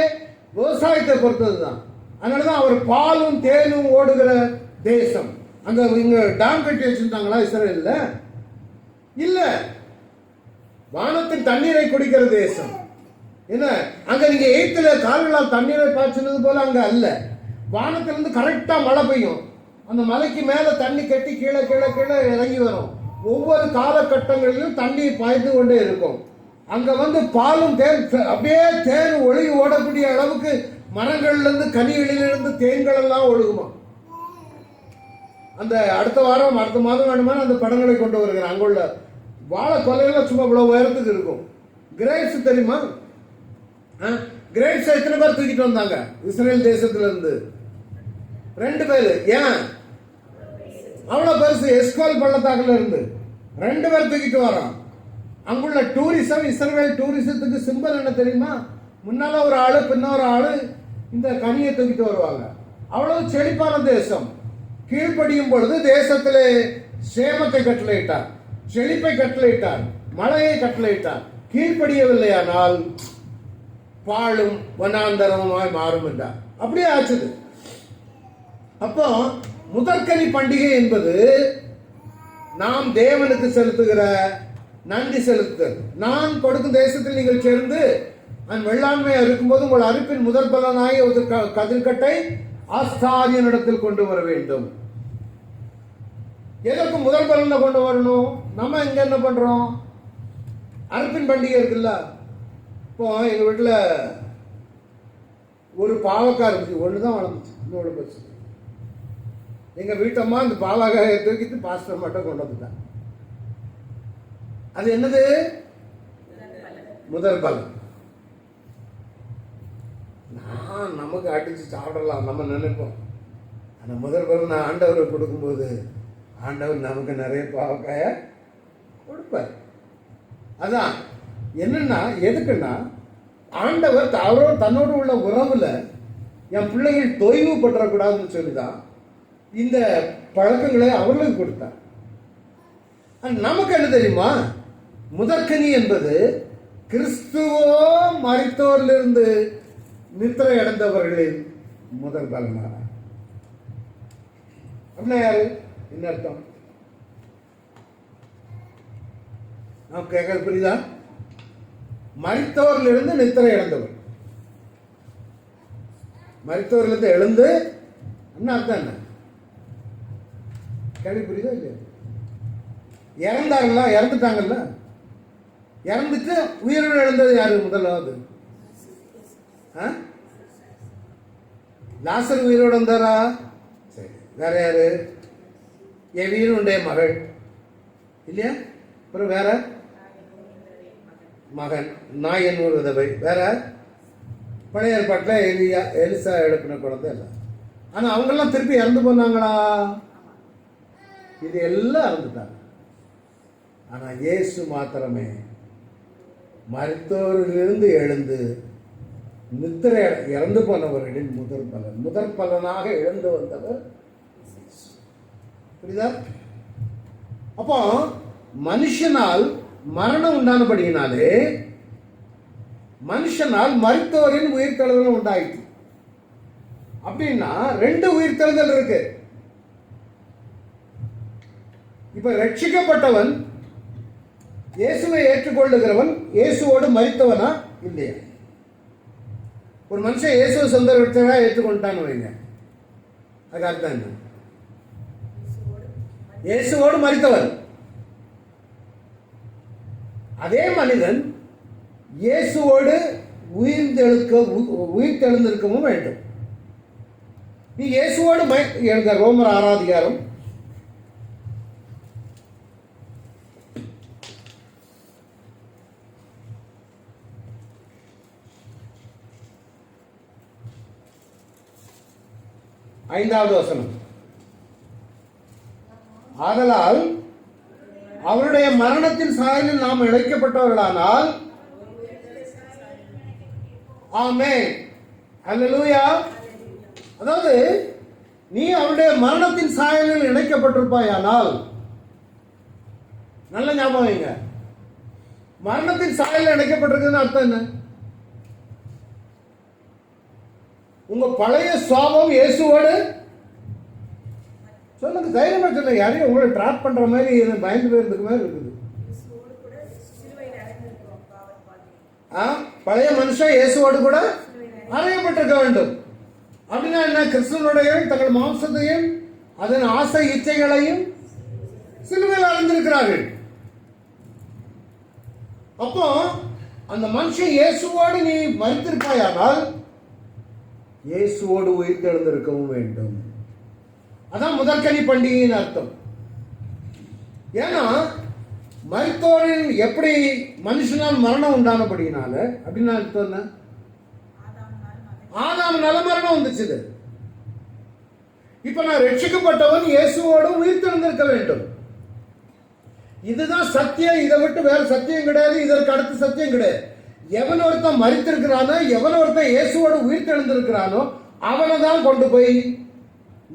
விவசாயத்தை பொறுத்தது தான். அதனாலதான் அவர் பாலும் தேனும் ஓடுகிற தேசம். அங்க இங்க டேம் கட்டி வச்சிருந்தாங்களா இஸ்ரவேல்ல? இல்ல, வானத்தின் தண்ணீரை குடிக்கிற தேசம். என்ன, அங்க நீங்க எய்த்துல கால்களால் தண்ணீரை பாய்ச்சினது போல அங்க அல்ல. வானத்திலிருந்து கரெக்டா மழை பெய்யும். அந்த மலைக்கு மேல தண்ணி கட்டி கீழே கீழே கீழே இறங்கி வரும். ஒவ்வொரு காலகட்டங்களிலும் தண்ணி பாய்ந்து கொண்டே இருக்கும். அங்க பாலும் தேன், அப்படியே தேன் ஒழுகி ஓடக்கூடிய அளவுக்கு மரங்கள்ல இருந்து கனிகளிலிருந்து தேன்கள் எல்லாம் ஒழுகுமா. அந்த அடுத்த மாதம் வேணுமான அந்த படங்களை கொண்டு வருகிறேன். அங்குள்ள வாழை கொலையில சும்மா இவ்வளவு உயரத்துக்கு இருக்கும். கிரேப்ஸ் தெரியுமா? கிரேப்ஸ் எத்தனை பேர் தூக்கிட்டு வந்தாங்க இஸ்ரேல் தேசத்துல இருந்து? 2 பேரு. ஏன் அவ்வளவு பெருசு? எஸ்கோல் பள்ளத்தாக்குல இருந்து 2 பேர் தூக்கிட்டு வரோம். அங்குள்ள டூரிசம், இஸ்ரேல் டூரிசத்துக்கு சிம்பல் என்ன தெரியுமா? முன்னால ஒரு ஆளு, பின்ன ஒரு ஆளு இந்த கனியை தூக்கிட்டு வருவாங்க. அவ்வளவு செழிப்பான தேசம். கீழ்ப்படியும் பொழுது தேசத்திலே சேமத்தை கட்டளையிட்டார், செழிப்பை கட்டளையிட்டார், மழையை கட்டளையிட்டார். கீழ்ப்படியவில்லையானால் பாழும் வனாந்தரமாய் மாறும் என்றார். அப்படியே ஆச்சுது. அப்போ முதற்கனி பண்டிகை என்பது நாம் தேவனுக்கு செலுத்துகிற நன்றி செலுத்துதல். நான் கொடுக்கும் தேசத்தில் நீங்கள் சேர்ந்து நான் வெள்ளாண்மை இருக்கும்போது உங்கள் அறுப்பின் முதற் பலனாய் ஒரு கதிர்கட்டை ஆஸ்தாரியனிடத்தில் கொண்டு வர வேண்டும். எதற்கு முதல் பலனை கொண்டு வரணும்? நம்ம இங்க என்ன பண்றோம்? அறுப்பின் பண்டிகை இருக்குல்ல. இப்போ எங்க வீட்டுல ஒரு பாவக்காய் இருந்துச்சு, ஒண்ணுதான் வளர்ந்துச்சு, இன்னொரு போச்சு. எங்க வீட்டம்மா அந்த பாவக்காயை தூக்கிட்டு பாஸ்டர் மட்டும் கொண்டு வந்துட்டான். அது என்னது? முதல் பலன். நான் நமக்கு அடிச்சு சாப்பிடலாம் நம்ம நினைப்போம். அந்த முதல் பலன் நான் ஆண்டவருக்கு கொடுக்கும்போது ஆண்டவர் நமக்கு நிறைய பாவக்காய கொடுப்பார். அதான் என்னன்னா, எதுக்குன்னா ஆண்டவர் அவரோட தன்னோடு உள்ள உறவுல என் பிள்ளைகள் தொய்வு பற்றக்கூடாதுன்னு சொல்லிதான் இந்த பழக்கங்களை அவர்களுக்கு கொடுத்தார். நமக்கு என்ன தெரியுமா? முதற்கனி என்பது கிறிஸ்துவோ மரித்தோரிலிருந்து நித்திரை அடைந்தவர்களின் முதல் பலனாக. அப்படின்னா யாரு? என்ன அர்த்தம்? நாம் கேட்கறது புரியுதா? மரித்தவரிலிருந்து நித்திரை அடைந்தவர். மரித்தவரிலிருந்து எழுந்து என்ன அர்த்தம்? என்ன கேள்வி புரியுதா இல்லையா? இறந்தாங்களா? இறந்துட்டாங்கல்ல. இறந்துட்டு உயிரோடு எழுந்தது யாரு? முதலாவது லாசர் உயிரோடு வந்தாரா? சரி. வேற யாரு? என் வீரனுடைய மகள் இல்லையா? அப்புறம் வேற மகன் நாயன் ஒரு விதவை. வேற பழைய ஏற்பாட்டில் எலிசா எழுப்பின குழந்தை இல்லை. ஆனா அவங்கெல்லாம் திருப்பி இறந்து போனாங்களா? இது எல்லாம் இறந்துட்டாங்க. ஆனா இயேசு மாத்திரமே மரித்தோரிலிருந்து எழுந்து நித்திரை இறந்து போனவர்களின் முதற் பலனாக எழுந்து வந்தவர். புரியுதா? அப்போ மனுஷனால் மரணம் உண்டானபடியினாலே மனுஷனால் மரித்தோரின் உயிர்த்தெழுதல் உண்டாயிற்று. அப்படின்னா 2 உயிர்த்தெழுதல் இருக்கு. இப்ப ரட்சிக்கப்பட்டவன், இயேசுவை ஏற்றுக்கொள்ளுகிறவன் இயேசுவோடு மரித்தவனா இல்லையா? ஒரு மனுஷன் இயேசுவை சொந்த ரட்சகரா ஏற்றுக்கொண்டான்னு வைங்க, அது அர்த்தம் என்ன? இயேசுவோடு மரித்தவன். அதே மனிதன் இயேசுவோடு உயிர்த்தெழுந்திருக்கவும் வேண்டும். நீ இயேசுவோடு எழுத ரோமர் 6 அதிகாரம் 5வது வசனம். ஆதலால் அவருடைய மரணத்தின் சாயலில் நாம் இழைக்கப்பட்டவர்களானால், ஆமென், அல்லேலூயா. அதாவது நீ அவருடைய மரணத்தின் சாயலில் இணைக்கப்பட்டிருப்பாயானால், நல்ல ஞாபகம் வைங்க, மரணத்தின் சாயலில் இணைக்கப்பட்டிருக்குன்னு அர்த்தம் என்ன? உங்க பழைய சுவாபம் இயேசுவோடு, சொல்லுங்க, தைரியமா சொல்லுங்க, யாரையும் உங்களை டிராப் பண்ற மாதிரி பயந்து போயிருந்துக்கு மாதிரி இருக்குது. பழைய மனுஷன் இயேசுவோடு கூட அறையப்பட்டிருக்க வேண்டும். அப்படின்னா என்ன? கிறிஸ்துவனுடைய தங்கள் மாம்சத்தையும் அதன் ஆசை இச்சைகளையும் சிலுவையில் அடைந்திருக்கிறார்கள். அப்போ அந்த மனுஷன் இயேசுவோடு நீ மரித்திருப்பாயானால் இயேசுவோடு உயிர்த்தெழுந்திருக்கவும் வேண்டும். அதான் முதற்கனி பண்டிகையின் அர்த்தம். ஏன்னா மரித்தோரில் எப்படி மனுஷனால் மரணம் உண்டானபடினால, அப்படின்னு அர்த்தம் என்ன? ஆதாம்னால மரணம் வந்துச்சு. இப்ப நான் ரட்சிக்கப்பட்டவன் இயேசுவோடு உயிர்த்தெழுந்திருக்க வேண்டும். இதுதான் சத்தியம். இதை விட்டு வேற சத்தியம் கிடையாது. இதற்கு அடுத்த சத்தியம் கிடையாது. எவன் ஒருத்தன் மரித்திருக்கிறானோ, எவன் ஒருத்தன் இயேசுவோடு உயிர்த்தெழுந்திருக்கிறானோ அவனை தான் கொண்டு போய்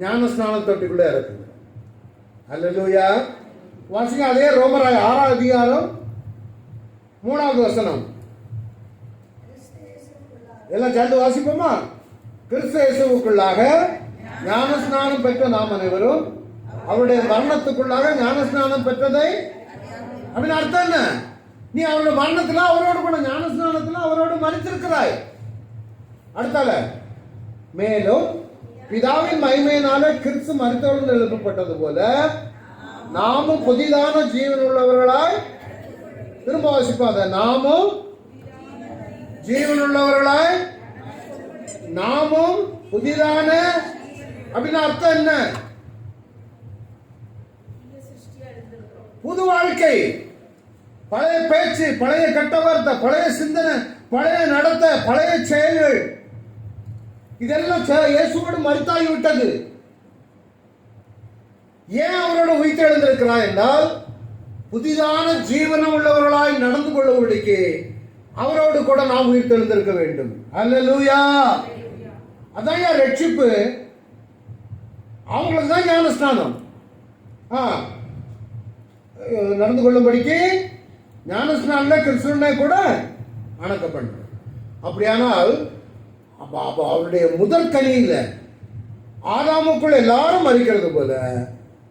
ஞான ஸ்நான தொட்டிக்குள்ள இறக்குங்க. அல்லேலூயா. வாசிங்க அதே ரோமர் 6 அதிகாரம் 3வது வசனம். எல்லாம் சேர்ந்து வாசிப்போமா? கிறிஸ்து இயேசுவுக்குள்ளாக ஞான ஸ்நானம் பெற்ற நாம் அனைவரும் அவருடைய மரணத்துக்குள்ளாக ஞான ஸ்நானம் பெற்றதை, அப்படின்னு அர்த்தம் என்ன? நீ அவருடைய மரணத்துல அவரோடு கூட ஞான ஸ்நானத்துல அவரோடு மரித்திருக்கிறாய். அடுத்தால, மேலும் பிதாவின் மகிமையினால கிறிஸ்து மரித்தோடு எழுப்பப்பட்டது போல நாமும் புதிதான ஜீவன் உள்ளவர்களாய், திரும்ப வாசிப்பாத, நாமும் ஜீவன் உள்ளவர்களாய், நாமும் புதிதான, அப்படின்னு அர்த்தம் என்ன? புது வாழ்க்கை. பழைய பேச்சு, பழைய கட்ட வார்த்தை, பழைய சிந்தனை, பழைய நடத்த, பழைய செயல்கள், இதெல்லாம் இயேசுவோடு மரித்தாகி விட்டது. ஏன் அவரோட உயிர்த்தெழுந்திருக்கிறார் என்றால் புதிதான ஜீவனம் உள்ளவர்களாய் நடந்து கொள்ளும்படிக்கு அவரோடு கூட நாம் உயிர்த்தெழுந்திருக்க வேண்டும். அல்லேலூயா. அதான் ரட்சிப்பு. அவங்களுக்கு தான் ஞான ஸ்நானம் நடந்து கொள்ளும்படிக்கு ஞானஸ்நான கிறிஸ்துவனை கூட அணக்கப்பட்ட. அப்படியானால் அவருடைய முதற்கனியில ஆதாமுக்குள் எல்லாரும் மரிக்கிறது போல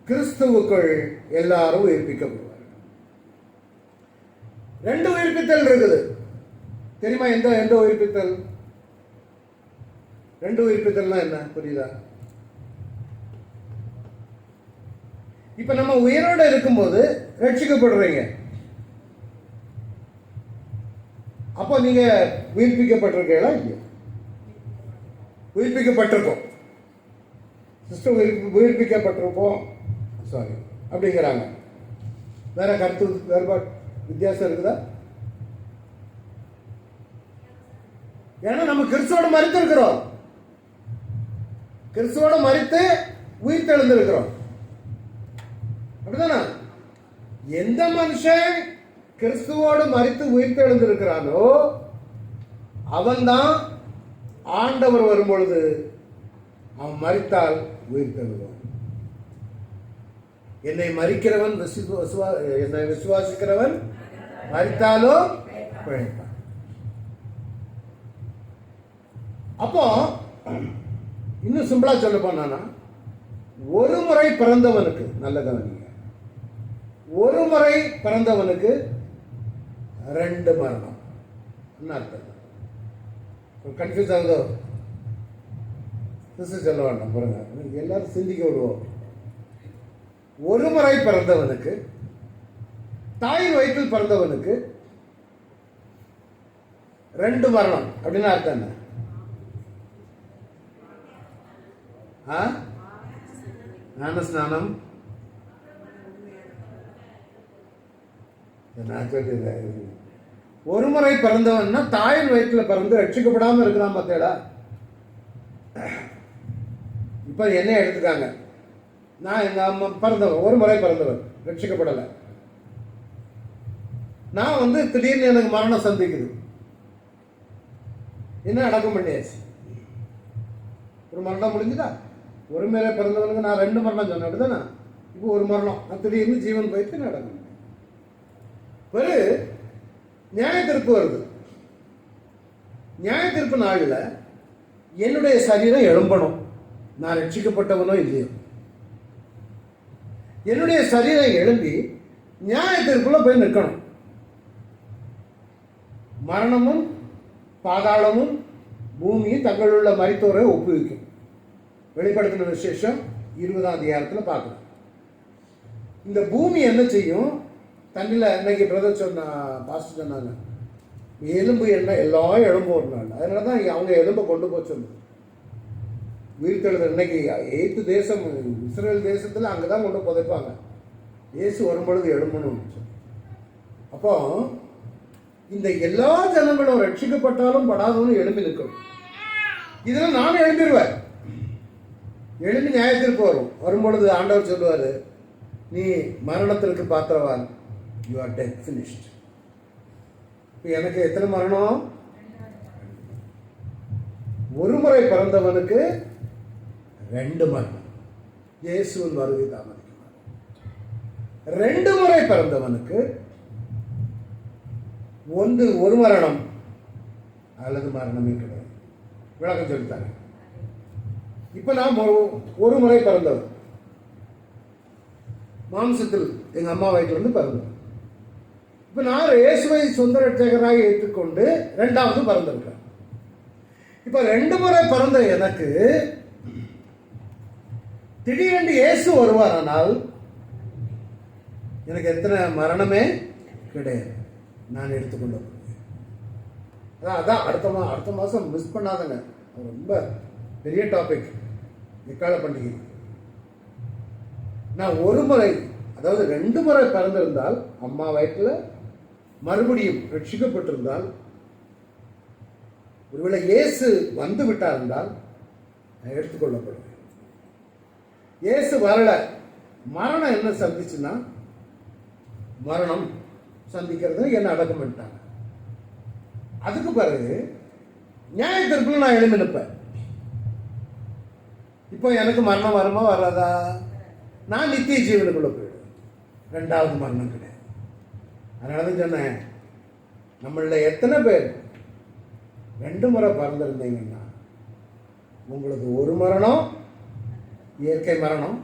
கிறிஸ்துவுக்குள் எல்லாரும் உயிர்ப்பிக்கப்படுவார். 2 உயிர்ப்பித்தல் இருக்குது. தெரியுமா? எந்த உயிர்ப்பித்தல்? 2 உயிர்ப்பித்தல்னா என்ன? புரியுதா? இப்ப நம்ம உயிரோட இருக்கும்போது ரட்சிக்கப்படுறீங்க. அப்போ நீங்க உயிர்ப்பிக்கப்பட்டிருக்கீங்களா? இல்லையா? உயிர்ப்பிக்கப்பட்டிருக்கோம். சிஸ்டர் உயிர்ப்பிக்கப்பட்டிருப்போம், சாரி அப்படிங்கிறாங்க. வேற கருத்து வேறுபாடு வித்தியாசம் இருக்குதா? ஏன்னா நம்ம கிறிஸ்துவோட மரித்திருக்கிறோம். கிறிஸ்துவோட மரித்து உயிர் தெழுந்திருக்கிறோம். அப்படிதானா? எந்த மனுஷன் கிறிஸ்துவோடு மரித்து உயிர் தெழுந்திருக்கிறானோ அவன்தான் ஆண்டவர் வரும்பொழுது அவன் மரித்தால் உயிர் தெழுவான். என்னை மரிக்கிறவன், என்னை விசுவாசிக்கிறவன் மரித்தாலோ பிழைப்பான். அப்போ இன்னும் சிம்பிளா சொல்ல போனா, ஒரு முறை பிறந்தவனுக்கு, நல்ல கவனிங்க, ஒரு முறை பிறந்தவனுக்கு 2 மரணம். என்ன அர்த்தம்? கன்ஃபியூஸ் ஆகுதோ? சொல்ல வேண்டாம், பாருங்க, எல்லாரும் சிந்திக்க விடுவோம். ஒரு முறை பிறந்தவனுக்கு, தாயின் வயிற்றில் பிறந்தவனுக்கு 2 மரணம். அப்படின்னா அர்த்தம் என்ன? ஞான ஸ்நானம் ஒரு முறை பிறந்தவன்னா தாயின் வயிற்றுல பிறந்து ரட்சிக்கப்படாம இருக்கிறான் பார்த்தேடா. இப்ப என்ன எடுத்துக்காங்க, நான் எங்க அம்மா பிறந்தவன், ஒரு முறை பிறந்தவன், ரட்சிக்கப்படலை. நான் திடீர்னு எனக்கு மரணம் சந்திக்குது, என்ன அடக்கம் பண்ணியாச்சு, ஒரு மரணம் முடிஞ்சுதா? ஒரு முறை பிறந்தவனுக்கு நான் 2 மரணம் சொன்னேன், அப்படிதானே? இப்போ ஒரு மரணம், நான் திடீர்னு ஜீவன் போயிட்டு நான் அடக்கம். பிறகு நியாய தீர்ப்பு வருது. நியாய தீர்ப்பு நாளில் என்னுடைய சரீரம் எழும்பணும், நான் ரட்சிக்கப்பட்டவனோ இல்லையோ. என்னுடைய சரீரம் எழும்பி நியாய தீர்ப்புல போய் நிற்கணும். மரணமும் பாதாளமும் பூமியும் தங்களுள்ள மரித்தோரை ஒப்புவிக்கும். வெளிப்படுத்தின விசேஷம் 20ஆம் அதிகாரத்தில் பார்க்கணும். இந்த பூமி என்ன செய்யும்? தண்ணியில் இன்னைக்கு பிரதர் பாஸ்டர் சொன்னாங்க, எலும்பு என்ன எல்லாம் எலும்பு ஒரு நாள். அதனால தான் அவங்க எலும்பை கொண்டு போய் சொன்னது. உயிர்த்தெழுதல் இன்னைக்கு 8th தேசம் இஸ்ரேல் தேசத்தில் அங்கே தான் கொண்டு புதைப்பாங்க. இயேசு வரும்பொழுது எழும்பணும். அப்போ இந்த எல்லா ஜனங்களும் ரட்சிக்கப்பட்டாலும் படாதவனும் எழும்பி நிற்கும். இதில் நானும் எழும்பிடுவேன். எழும்பி நியாயத்திற்கு வரும்பொழுது ஆண்டவர் சொல்லுவார், நீ மரணத்திற்கு பாத்திரவான், யூ ஆர் டெட், ஃபினிஷ்ட். இப்போ எனக்கு எத்தனை மரணம்? ஒரு முறை பிறந்தவனுக்கு 2 மரணம். இயேசுவின் வருகை தாமதிக்குமாறு. 2 முறை பிறந்தவனுக்கு ஒரு மரணம் அல்லது மரணமே கிடையாது. விளக்கம் சொல்லித்தாங்க. இப்ப நான் ஒரு முறை பிறந்தவன், மாம்சத்தில் எங்க அம்மா வயிற்றிலிருந்து பிறந்தவன். இப்ப நான் இயேசுவை சொந்த ரட்சகராக ஏற்றுக்கொண்டு 2வது பிறந்திருக்கேன். இப்ப 2 முறை பிறந்த எனக்கு திடீரென்று இயேசு வருவாரானால் எனக்கு எத்தனை மரணமே கிடையாது, நான் எடுத்துக்கொண்டு. அதான் அடுத்த மாசம் மிஸ் பண்ணாதங்க, ரொம்ப பெரிய டாபிக், எக்கால பண்டிகை. நான் ஒரு முறை, அதாவது 2 முறை பிறந்திருந்தால், அம்மா வயிற்றுல மறுபடியும் ரட்சிக்கப்பட்டிருந்தால், ஒருவேளை இயேசு வந்து விட்டார் என்றால் நான் எடுத்துக்கொள்ளப்படுவேன். இயேசு வரல, மரணம் என்ன சந்திச்சுன்னா, மரணம் சந்திக்கிறது என்ன அடக்கம் பண்ணிட்டாங்க. அதுக்கு பிறகு நியாய தீர்ப்புல நான் எழும்பி நிற்பேன். இப்போ எனக்கு மரணம் வருமா வராதா? நான் நித்திய ஜீவனுக்குள்ள போயிடுவேன். 2வது மரணம் கிடையாது. அதனாலதான் சொன்னேன், நம்மள எத்தனை பேர் 2 முறை பிறந்திருந்தீங்கன்னா உங்களுக்கு ஒரு மரணம் இயற்கை மரணம்,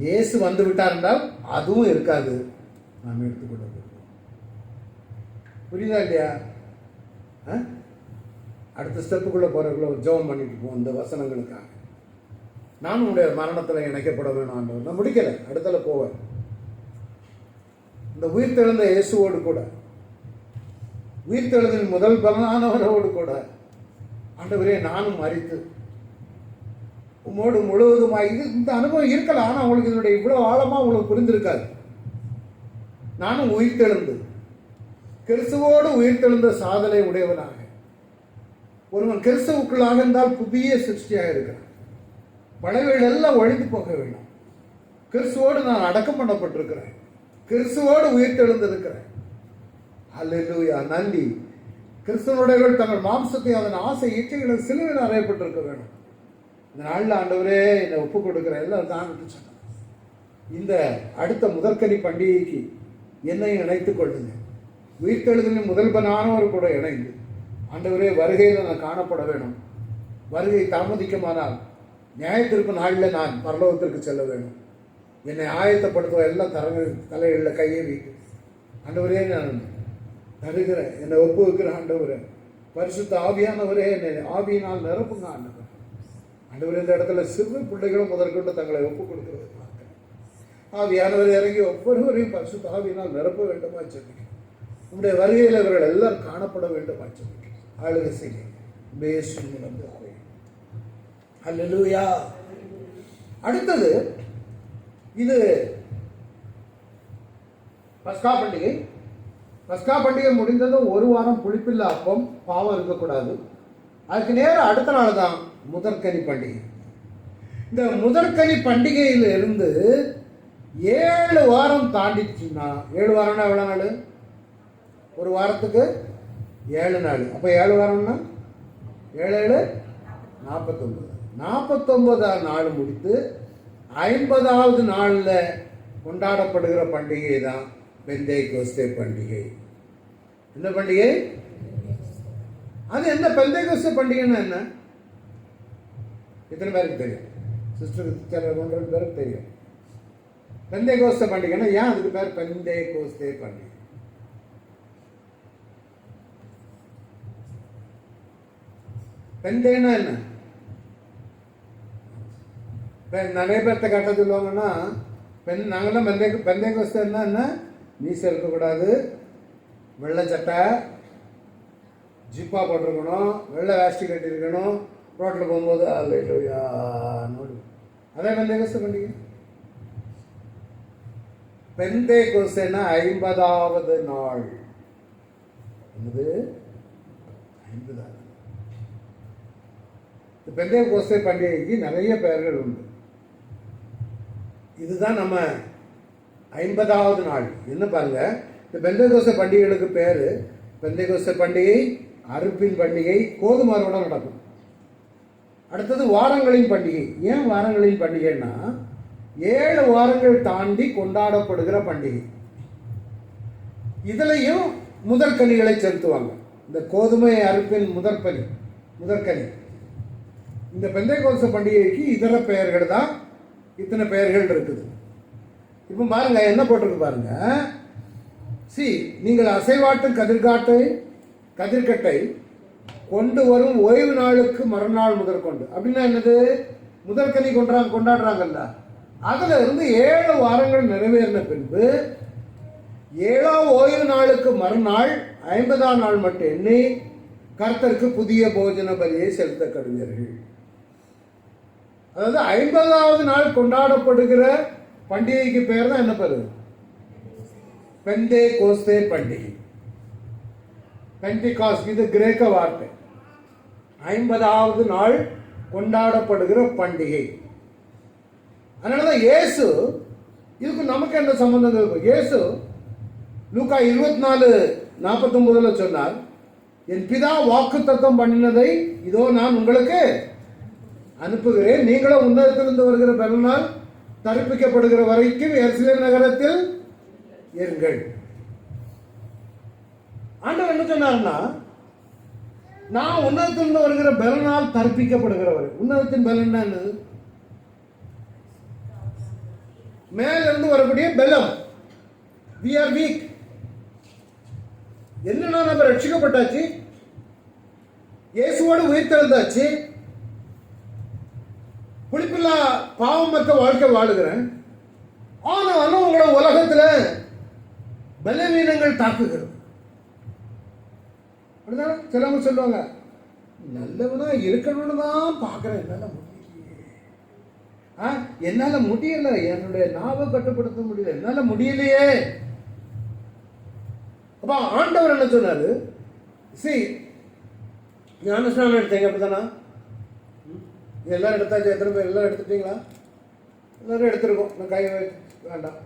இயேசு வந்து விட்டார் என்றால் அதுவும் இருக்காது, நாம் எடுத்துக்கொள்ள போகிறோம். புரியுதா இல்லையா? அடுத்த ஸ்டெப்புக்குள்ள போறதுக்குள்ள ஜெபம் பண்ணிட்டு போவோம். இந்த வசனங்களுக்காக நான் உடைய மரணத்தில் இணைக்கப்பட வேணும் ஆண்டவர். நான் முடிக்கல, அடுத்தல போவேன். இந்த உயிர்த்தெழுந்த இயேசுவோடு கூட, உயிர்த்தெழுதின் முதல் பலனானவரோடு கூட, ஆண்டவரே நானும் மரித்து உம்மோடு முழுவதுமாய், இந்த அனுபவம் இருக்கலாம். ஆனால் உங்களுக்கு இதனுடைய இவ்வளவு ஆழமா உங்களுக்கு புரிந்திருக்காது. நானும் உயிர்த்தெழுந்து கிறிஸ்துவோடு உயிர்த்தெழுந்த சாதனை உடையவனாக, ஒருவன் கிறிஸ்துவுக்குள்ளாக இருந்தால் புதிய சிருஷ்டியாக இருக்கிறான். பழையவைகள் எல்லாம் ஒழிந்து போக வேண்டும். கிறிஸ்துவோடு நான் அடக்கம் பண்ணப்பட்டிருக்கிறேன், கிறிஸ்துவோடு உயிர்த்தெழுந்திருக்கிறேன். அல்லேலூயா, நன்றி. கிறிஸ்துவனுடையவர்கள் தங்கள் மாம்சத்தை அதன் ஆசை இச்சைகளை சிலுவையில் அறையப்பட்டிருக்க வேண்டும். இந்த நாளில் ஆண்டவரே என்னை ஒப்பு கொடுக்குற எல்லாம் தான் சொன்னாங்க. இந்த அடுத்த முதற்கனி பண்டிகைக்கு என்னையும் இணைத்துக் கொள்ளுங்க. உயிர்த்தெழுதலின் முதல்வனானவர் கூட இணைந்து, ஆண்டவரே வருகையில் நான் காணப்பட வேணும். வருகை தாமதிக்குமானால் நியாயத்திற்கு நாளில் நான் பரலோகத்திற்கு செல்ல வேண்டும். என்னை ஆயத்தப்படுத்துவ எல்லாம் தலைகளில் கையை வைத்து, ஆண்டவரே நான் தருகிறேன், என்னை ஒப்பு வைக்கிற ஆண்டவரே, பரிசுத்த ஆவியானவரே என்னை ஆவியினால் நிரப்புங்க ஆண்டவர். ஆண்டவர் இந்த இடத்துல சிறு பிள்ளைகளும் முதற்கொண்டு தங்களை ஒப்புக் கொடுக்கிறது பார்க்கிறேன். ஆவியானவர் இறங்கி ஒவ்வொருவரையும் பரிசுத்த ஆவியினால் நிரப்ப வேண்டுமா சொல்லிக்க. உங்களுடைய வருகையில் இவர்கள் எல்லாரும் காணப்பட வேண்டுமா சொல்லிக்க. ஆளுகை செய்ய பேசும் அல்லேலூயா. அடுத்தது இது பஸ்கா பண்டிகை. பஸ்கா பண்டிகை முடிந்ததும் ஒரு வாரம் புளிப்பில்லா அப்பம், பாவம் இருக்கக்கூடாது. அதுக்கு நேரம் அடுத்த நாள் தான் முதற்கனி பண்டிகை. இந்த முதற்கனி பண்டிகையில இருந்து 7 வாரம் தாண்டிச்சுன்னா, 7 வாரம்னா எவ்வளோ நாள்? ஒரு வாரத்துக்கு 7 நாள். அப்போ 7 வாரம்னா 7 7 49. 49ஆம் நாள் முடித்து 50ஆவது நாளில் கொண்டாடப்படுகிற பண்டிகை தான் பெந்தேகோஸ்தே பண்டிகை. என்ன பண்டிகை அது? என்ன பெந்தேகோஸ்தே பண்டிகைன்னா என்ன? இத்தனை பேருக்கு தெரியும், சிஸ்டருக்கு 1 பேருக்கு தெரியும். பெந்தேகோஸ்தே பண்டிகைன்னா ஏன் அதுக்கு பேர் பெந்தேகோஸ்தே பண்டிகை? பெந்தேன்னா என்ன? நிறைய பேர்த்த கட்ட சொல்லுவாங்கன்னா, நாங்கள்லாம் பெந்தேகோஸ்தேன்னா என்ன? மீசை இருக்கக்கூடாது, வெள்ளை சட்டை, ஜிப்பா போட்டிருக்கணும், வெள்ளை வேஷ்டி கட்டியிருக்கணும், ரோட்டில் போகும்போது நோடு. அதான் பெந்தேகோஸ்தே பண்டிகை. பெந்தேகோஸ்தேன்னா 50ஆவது நாள். என்னது? 50ஆவது. இந்த பெந்தேகோஸ்தே பண்டிகைக்கு நிறைய பெயர்கள் உண்டு. இதுதான் நம்ம 50ஆவது நாள். என்ன பாருங்க, இந்த பெந்தேகோஸ்தே பண்டிகைகளுக்கு பேரு பெந்தேகோஸ்தே பண்டிகை, அறுப்பின் பண்டிகை, கோதுமை அறுவடை நடக்கும். அடுத்தது வாரங்களின் பண்டிகை. ஏன் வாரங்களின் பண்டிகைன்னா 7 வாரங்கள் தாண்டி கொண்டாடப்படுகிற பண்டிகை. இதுலையும் முதற்கனிகளை செலுத்துவாங்க. இந்த கோதுமை அறுப்பின் முதற்கனி. இந்த பெந்தேகோஸ்தே பண்டிகைக்கு இதர பெயர்கள் தான், இத்தனை பெயர்கள் இருக்குது. இப்போ பாருங்க என்ன போட்டிருக்கு பாருங்க. நீங்கள் அசைவாட்டு கதிர்கட்டை கொண்டு வரும் ஓய்வு நாளுக்கு மறுநாள் முதற்கொண்டு. அப்படின்னா என்னது? முதற்கனி கொண்டாடுறாங்கல்ல, அதுல இருந்து 7 வாரங்கள் நிறைவேறின பின்பு 7ஆம் ஓய்வு நாளுக்கு மறுநாள் 50ஆம் நாள் மட்டும் எண்ணி கர்த்தருக்கு புதிய போஜன பலியை செலுத்த கடுவீர்கள். அதாவது 50ஆவது நாள் கொண்டாடப்படுகிற பண்டிகைக்கு பேர் தான் என்ன பேரு? பெந்தேகோஸ்தே பண்டிகை. பெந்திகாஸ்ட் இது கிரேக்க வார்த்தை. 50ஆவது நாள் கொண்டாடப்படுகிற பண்டிகை. அதனாலதான் இயேசு, இதுக்கு நமக்கு என்ன சம்பந்தம் இருக்கும்? இயேசு லூக்கா 24:49 சொன்னார், என் பிதா வாக்குத்தத்தம் பண்ணினதை இதோ நான் உங்களுக்கு அனுப்புகிறேன், நீங்களும் உன்னதத்திலிருந்து வருகிற பெருநாள் தரிப்பிக்கப்படுகிற வரைக்கும் எருசலேம் நகரத்தில் இருங்கள். ஆண்டவர் என்ன சொன்னார்னா, நான் உன்னதத்திலிருந்து வருகிற பெருநாள் தரிப்பிக்கப்படுகிற வரை. உன்னதத்தின் பலன் என்ன? மேலிருந்து வரக்கூடிய பலம். we are weak. என்னன்னா நம்ம ரட்சிக்கப்பட்டாச்சு, இயேசுவோடு உயிர்த்தெழுந்தாச்சு, புளிப்பில்லா பாவமற்ற வாழ்க்கை வாழுகிறேன். ஆனாலும் உங்களோட உலகத்துல பலவீனங்கள் தாக்குகிறது. அப்படிதான் சிலவங்க சொல்லுவாங்க, நல்லவனா இருக்கணும்னு தான் பாக்குறேன், என்னால முடியல, என்னுடைய நாவை கட்டுப்படுத்த முடியல, என்னால முடியலையே. அப்ப ஆண்டவர் என்ன சொன்னாரு? ஞானஸ்நானம் எடுத்தீங்க, அப்படித்தானா? எல்லாம் எடுத்தாச்சு. எத்தனை பேர் எல்லாம் எடுத்துட்டீங்களா? எல்லாரும் எடுத்திருக்கோம். நான் கை வேண்டாம்.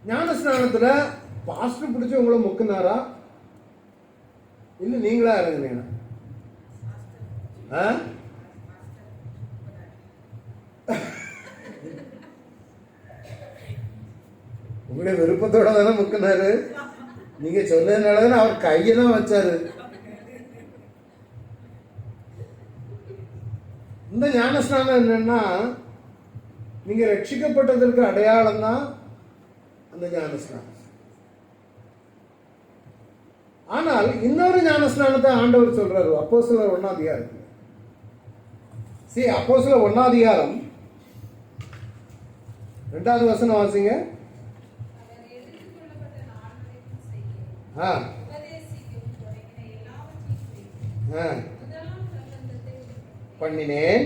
ஞானஸ்நானத்துல பாஸ்டர் பிடிச்சி உங்களை முக்குனாரா இல்ல நீங்களா இறங்குனீங்க? உங்களுடைய விருப்பத்தோட தானே முக்குனாரு. நீங்க சொன்னதுனாலதானே அவர் கையை தான் வச்சாரு. இந்த ஞானஸ்நானம் என்னன்னா, நீங்க ரட்சிக்கப்பட்டதற்கு அடையாளம் தான் அந்த ஞானஸ்நானம். ஆனால் இன்னொரு ஞானஸ்நானத்தை ஆண்டவர் சொல்றாரு அப்போஸ்தலர் 1ஆம் அதிகாரம். அப்போஸ்தலர் 1ஆம் அதிகாரம் 2வது வசனம் வாசிங்க. பண்ணினேன்,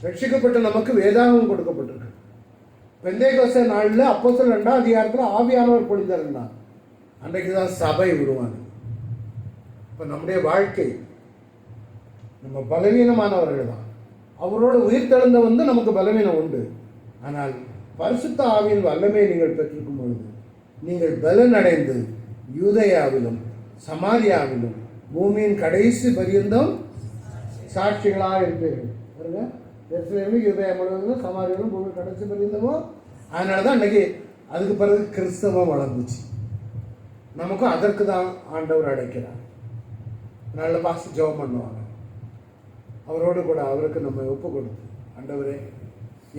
ரட்சிக்கப்பட்ட நமக்கு வேதாகம் கொடுக்கப்பட்டிருக்கு. பெந்தேகோஸ்தே நாளில் அப்போஸ்தலர் 2ஆம் அதிகாரத்தில் ஆவியானவர் பொழிந்தார். அன்றைக்கு தான் சபை உருவானது. இப்போ நம்முடைய வாழ்க்கை, நம்ம பலவீனமானவர்கள் தான். அவரோட உயிர்த்தெழுந்த வந்து நமக்கு பலவீனம் உண்டு. ஆனால் பரிசுத்த ஆவியின் வல்லமையை நீங்கள் பெற்றிருக்கும் பொழுது நீங்கள் பலன் அடைந்து யூதேயாவிலும் சமாரியாவிலும் பூமியின் கடைசி பரியந்தம் சாட்சிகளாக இருப்பீர்கள். பாருங்க, எருசலேமிலும் யூதேயா முழுவதும் சமாரியாவிலும் பூமியின் கடைசி பரியந்தமோ. அதனால தான் அன்னைக்கு அதுக்கு பிறகு கிறிஸ்தவம் வளர்ந்துச்சு. நமக்கும் அதற்கு தான் ஆண்டவர் அடைக்கிறார். நல்ல பாஸ்ட் ஜெபம் பண்ணுவாங்க. அவரோடு கூட அவருக்கு நம்ம ஒப்பு கொடுத்து, ஆண்டவரே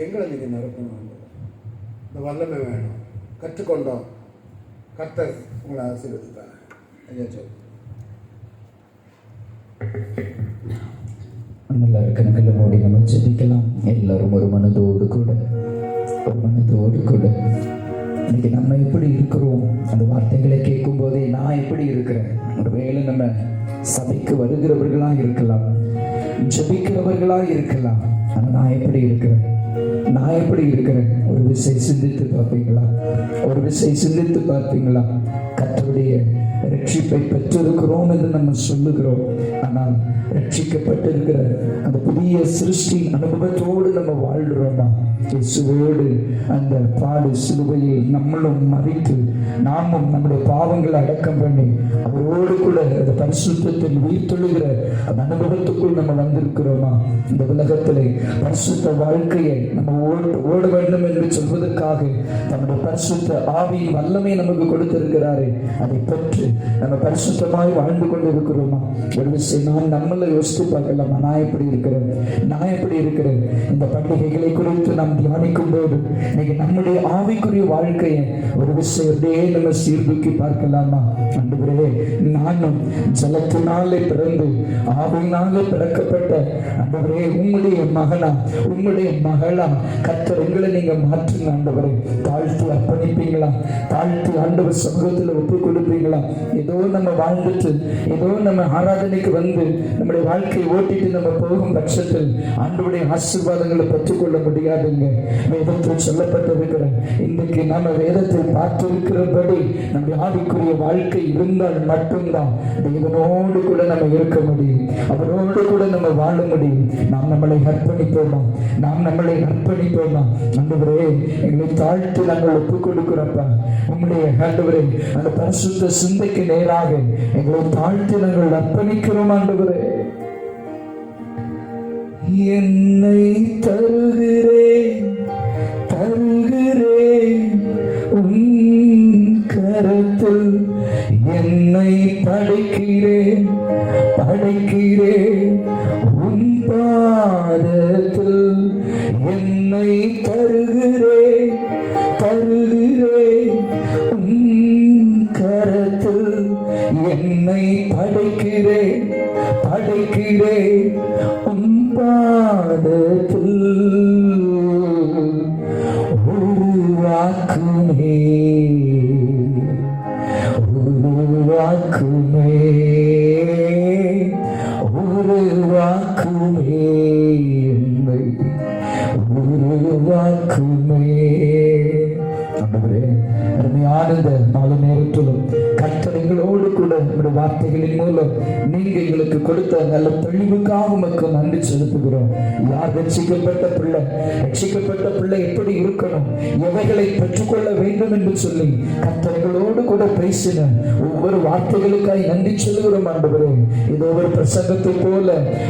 எங்களை நீங்கள் நிரப்பணும், ஆண்டவர் இந்த வல்லமை வேணும், கற்றுக்கொண்டோம், கர்த்தர் உங்களை ஆசீர்வதிப்பாங்க. ஐயா ஜெபம். எல்லாரும் கண்களை மூடி நம்ம ஜெபிக்கலாம். எல்லாரும் ஒரு மனதோடு கூட இன்னைக்கு நம்ம எப்படி இருக்கிறோம், அந்த வார்த்தைகளை கேட்கும் போதே நான் எப்படி இருக்கிறேன். ஒருவேளை நம்ம சபைக்கு வருகிறவர்களாக இருக்கலாம், ஜெபிக்கிறவர்களாக இருக்கலாம். ஆனால் நான் எப்படி இருக்கிறேன் ஒரு விஷயம் சிந்தித்து பார்ப்பீங்களா? கர்த்தருடைய ரட்சிப்பை பெற்றிருக்கிறோம் என்று நம்ம சொல்லுகிறோம். ஆனால் ரட்சிக்கப்பட்டிருக்கிற அந்த புதிய சிருஷ்டி அனுபவத்தோடு நம்ம வாழ்கிறோமா? இயேசுவோடு அந்த பாடு சிலுவையில் நம்மளும் மறித்து நாமும் நம்முடைய பாவங்களை அடக்கம் பண்ணி அவரோடு கூட அந்த பரிசுத்தத்தில் உயிர்த்தெழுகிற அந்த அனுபவத்துக்குள் நம்ம வந்திருக்கிறோமா? இந்த உலகத்திலே பரிசுத்த வாழ்க்கையை நம்ம ஓட வேண்டும் என்று சொல்வதற்காக நம்முடைய பரிசுத்த ஆவியின் வல்லமை நமக்கு கொடுத்திருக்கிறாரே, அதை பெற்று நம்ம பரிசுத்தமாய் வாழ்ந்து கொண்டு இருக்கிறோமா? ஒரு விஷயம் நான் நம்மளை யோசித்து பார்க்கலாமா? நான் எப்படி இருக்கிறேன்? இந்த பண்டிகைகளை குறித்து நாம் தியானிக்கும் போது இன்னைக்கு நம்முடைய ஆவிக்குரிய வாழ்க்கையை ஒரு விஷயத்தையே நம்ம சீர்தூக்கி பார்க்கலாமா? ஆண்டவரே, நானும் ஜலத்தினாலே பிறந்து ஆவியினாலே பிறக்கப்பட்ட ஆண்டவரே உம்முடைய மகளா கர்த்தர் எங்களை நீங்க மாற்றுங்க. ஆண்டவரே, தாழ்த்தி அர்ப்பணிப்பீங்களா? தாழ்த்தி ஆண்டவர் சமூகத்தில் ஒப்புக் கொடுப்பீங்களா? ஏதோ நம்ம வாழ்ந்துட்டு ஏதோ நம்ம ஆராதனைக்கு வந்து நம்முடைய வாழ்க்கையை ஓட்டிட்டு நம்ம போகும் பட்சத்தில் ஆண்டவருடைய ஆசீர்வாதங்களை பெற்றுக்கொள்ள முடியாதுங்க. வேதத்தில் சொல்லப்பட்டிருக்கிற இன்றைக்கு நம்ம வேதத்தில் பார்த்திருக்கிறபடி நம்முடைய ஆவிக்குரிய வாழ்க்கை இருந்தால் மட்டும்தான் தேவனோடு கூட நம்ம இருக்க முடியும், அவரோடு கூட நம்ம வாழ முடியும். நாம் நம்மளை அர்ப்பணிப்போமா? ஆண்டவரே, எங்களை தாழ்த்தி நாங்கள் ஒப்புக் கொடுக்கிறப்பா. உம்முடைய ஆண்டவரே, அந்த பரிசுத்த சிந்தைக்கு நேராக எங்களை தாழ்த்தி நாங்கள் அர்ப்பணிக்கிறோம். ஆண்டவரே, என்னை தருகிறேன் உன் கரத்தில், என்னை படைக்கிறேன் உன் பாதத்தில், என்னை தருகிறேன் உன் கரத்தில், என்னை படைக்கிறேன் உன் பாதத்தில். கர்த்தரைகளோடு கூட வார்த்தைகளின் மூலம் நீங்க எங்களுக்கு கொடுத்த நல்ல தெளிவுக்காக உமக்கு நன்றி செலுத்துகிறோம். யார் ரட்சிக்கப்பட்ட பிள்ளை எப்படி இருக்கணும், எவைகளை பெற்றுக்கொள்ள வேண்டும் என்று சொல்லி கர்த்தரைகளோடு கூட பேசின ஒவ்வொரு வார்த்தைகளுக்காய் நன்றி சொல்லுகிறோம். ஆண்டவரே, இது ஒவ்வொரு பிரசங்கத்தை போல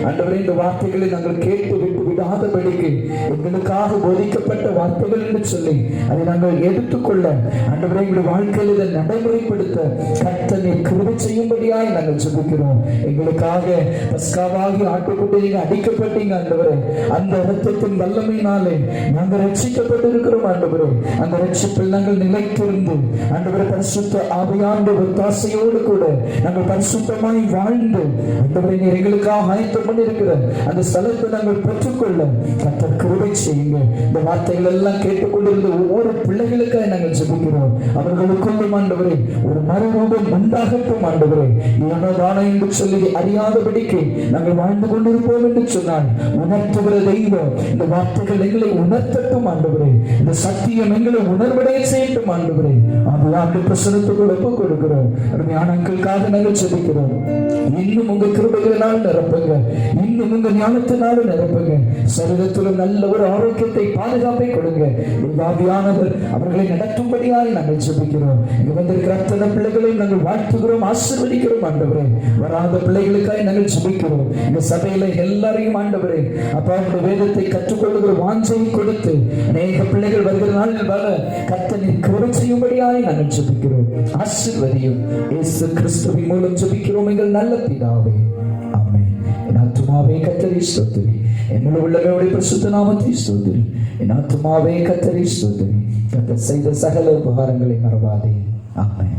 ஆண்டவரே இந்த வார்த்தைகளை நாங்கள் கேட்டு விட்டு விடாதபடிக்கு எங்களுக்காக போதிக்கப்பட்ட வார்த்தைகள் என்று சொல்லி அதை நாங்கள் எடுத்துக்கொள்ள ஆண்டவரே எங்களுடைய வாழ்க்கையில் இதை நடைமுறைப்படுத்த கர்த்தனை கிருபை செய்யும்படியாய் நாங்கள் ஜெபிக்கிறோம். எங்களுக்காக பஸ்காவாகி ஆட்டுக்குட்டியாக அடிக்கப்பட்டீங்க ஆண்டவரே. அந்த இரத்தத்தின் வல்லமையினாலே நாங்கள் ரட்சிக்கப்பட்டிருக்கிறோம் ஆண்டவரே. அந்த ரட்சிப்பில் நாங்கள் நிலைத்திருந்து ஆண்டவரே பரிசுத்த ஆவியானவர் ஒத்தாசையோடு கூட நாங்கள் பரிசுத்தமாய் வாழ்ந்து ஆண்டவரே நீர் எங்களுக்காக ஆயத்தம் பண்ணியிருக்கிற அந்த ஸ்தலத்தை நாங்கள் பெற்றுக்கொள்ள கர்த்தர் கிருபை செய்யுங்க. இந்த வார்த்தைகள் எல்லாம் கேட்டுக்கொண்டிருந்த ஒவ்வொரு பிள்ளைகளுக்காக நாங்கள் ஜெபிக்கிறோம். அவர்களுக்குள்ளும் ஆண்டவரே ஒரு மறுரூபம் உண்டாகட்டும். ஆண்டவரே இவனதான என்று சொல்லி அறியாதபடிக்கு நாங்கள் வாழ்ந்து கொண்டிருப்போம் என்று சொன்னால் உணர்த்துகிற தெய்வம் இந்த வார்த்தைகள் எங்களை உணர்த்தட்டும். ஆண்டவரே இந்த சத்தியம் எங்களை உணர்வடைய செய்யட்டும். ஆண்டவரே அது ஆண்டு பிரசனத்துக்குள் ஒப்புக் கொடுக்கிறோம். ஞானங்களுக்காக நாங்கள் ஜெபிக்கிறோம். இன்னும் உங்க கிருபைகளினால் நிரப்புங்க, இன்னும் உங்க ஞானத்தினால நிரப்புங்க. சரீரத்தில் நல்ல ஒரு ஆரோக்கியத்தை பாதுகாப்பை கொடுங்க. ஆவியானவர் அவர்களை நடத்தும்படியாக நாங்கள் ஜெபிக்கிறோம். இங்க வந்திருக்கிற அத்தனை பிள்ளைகளையும் நாங்கள் வாழ்த்துகிறோம், ஆசீர்வதிக்கிறோம். ஆண்டவரே வராத பிள்ளைகளுக்காக நாங்கள் ஜெபிக்கிறோம். இந்த சபையில எல்லாரையும் ஆண்டவரே அப்பா வேதத்தை கற்றுக்கொள்ளுகிற வாஞ்சையை கொடுத்து அநேக பிள்ளைகள் வருகிற நாளில் வர கர்த்தனை கிருபை செய்யும்படியாக நாங்கள் ஜெபிக்கிறோம். ஆசீர்வதியும் இயேசு கிறிஸ்துவின் மூலம் ஜெபிக்கிறோம் எங்கள் நல்ல பிதாவே, ஆமென். என் ஆத்துமாவே கர்த்தரை ஸ்தோத்திரி, என்னுடைய உள்ளமே பரிசுத்த நாமத்தை ஸ்தோத்திரி. என் ஆத்துமாவே கர்த்தரை ஸ்தோத்திரி, கர்த்தர் செய்த சகல உபகாரங்களை மறவாதே. ஆமென்.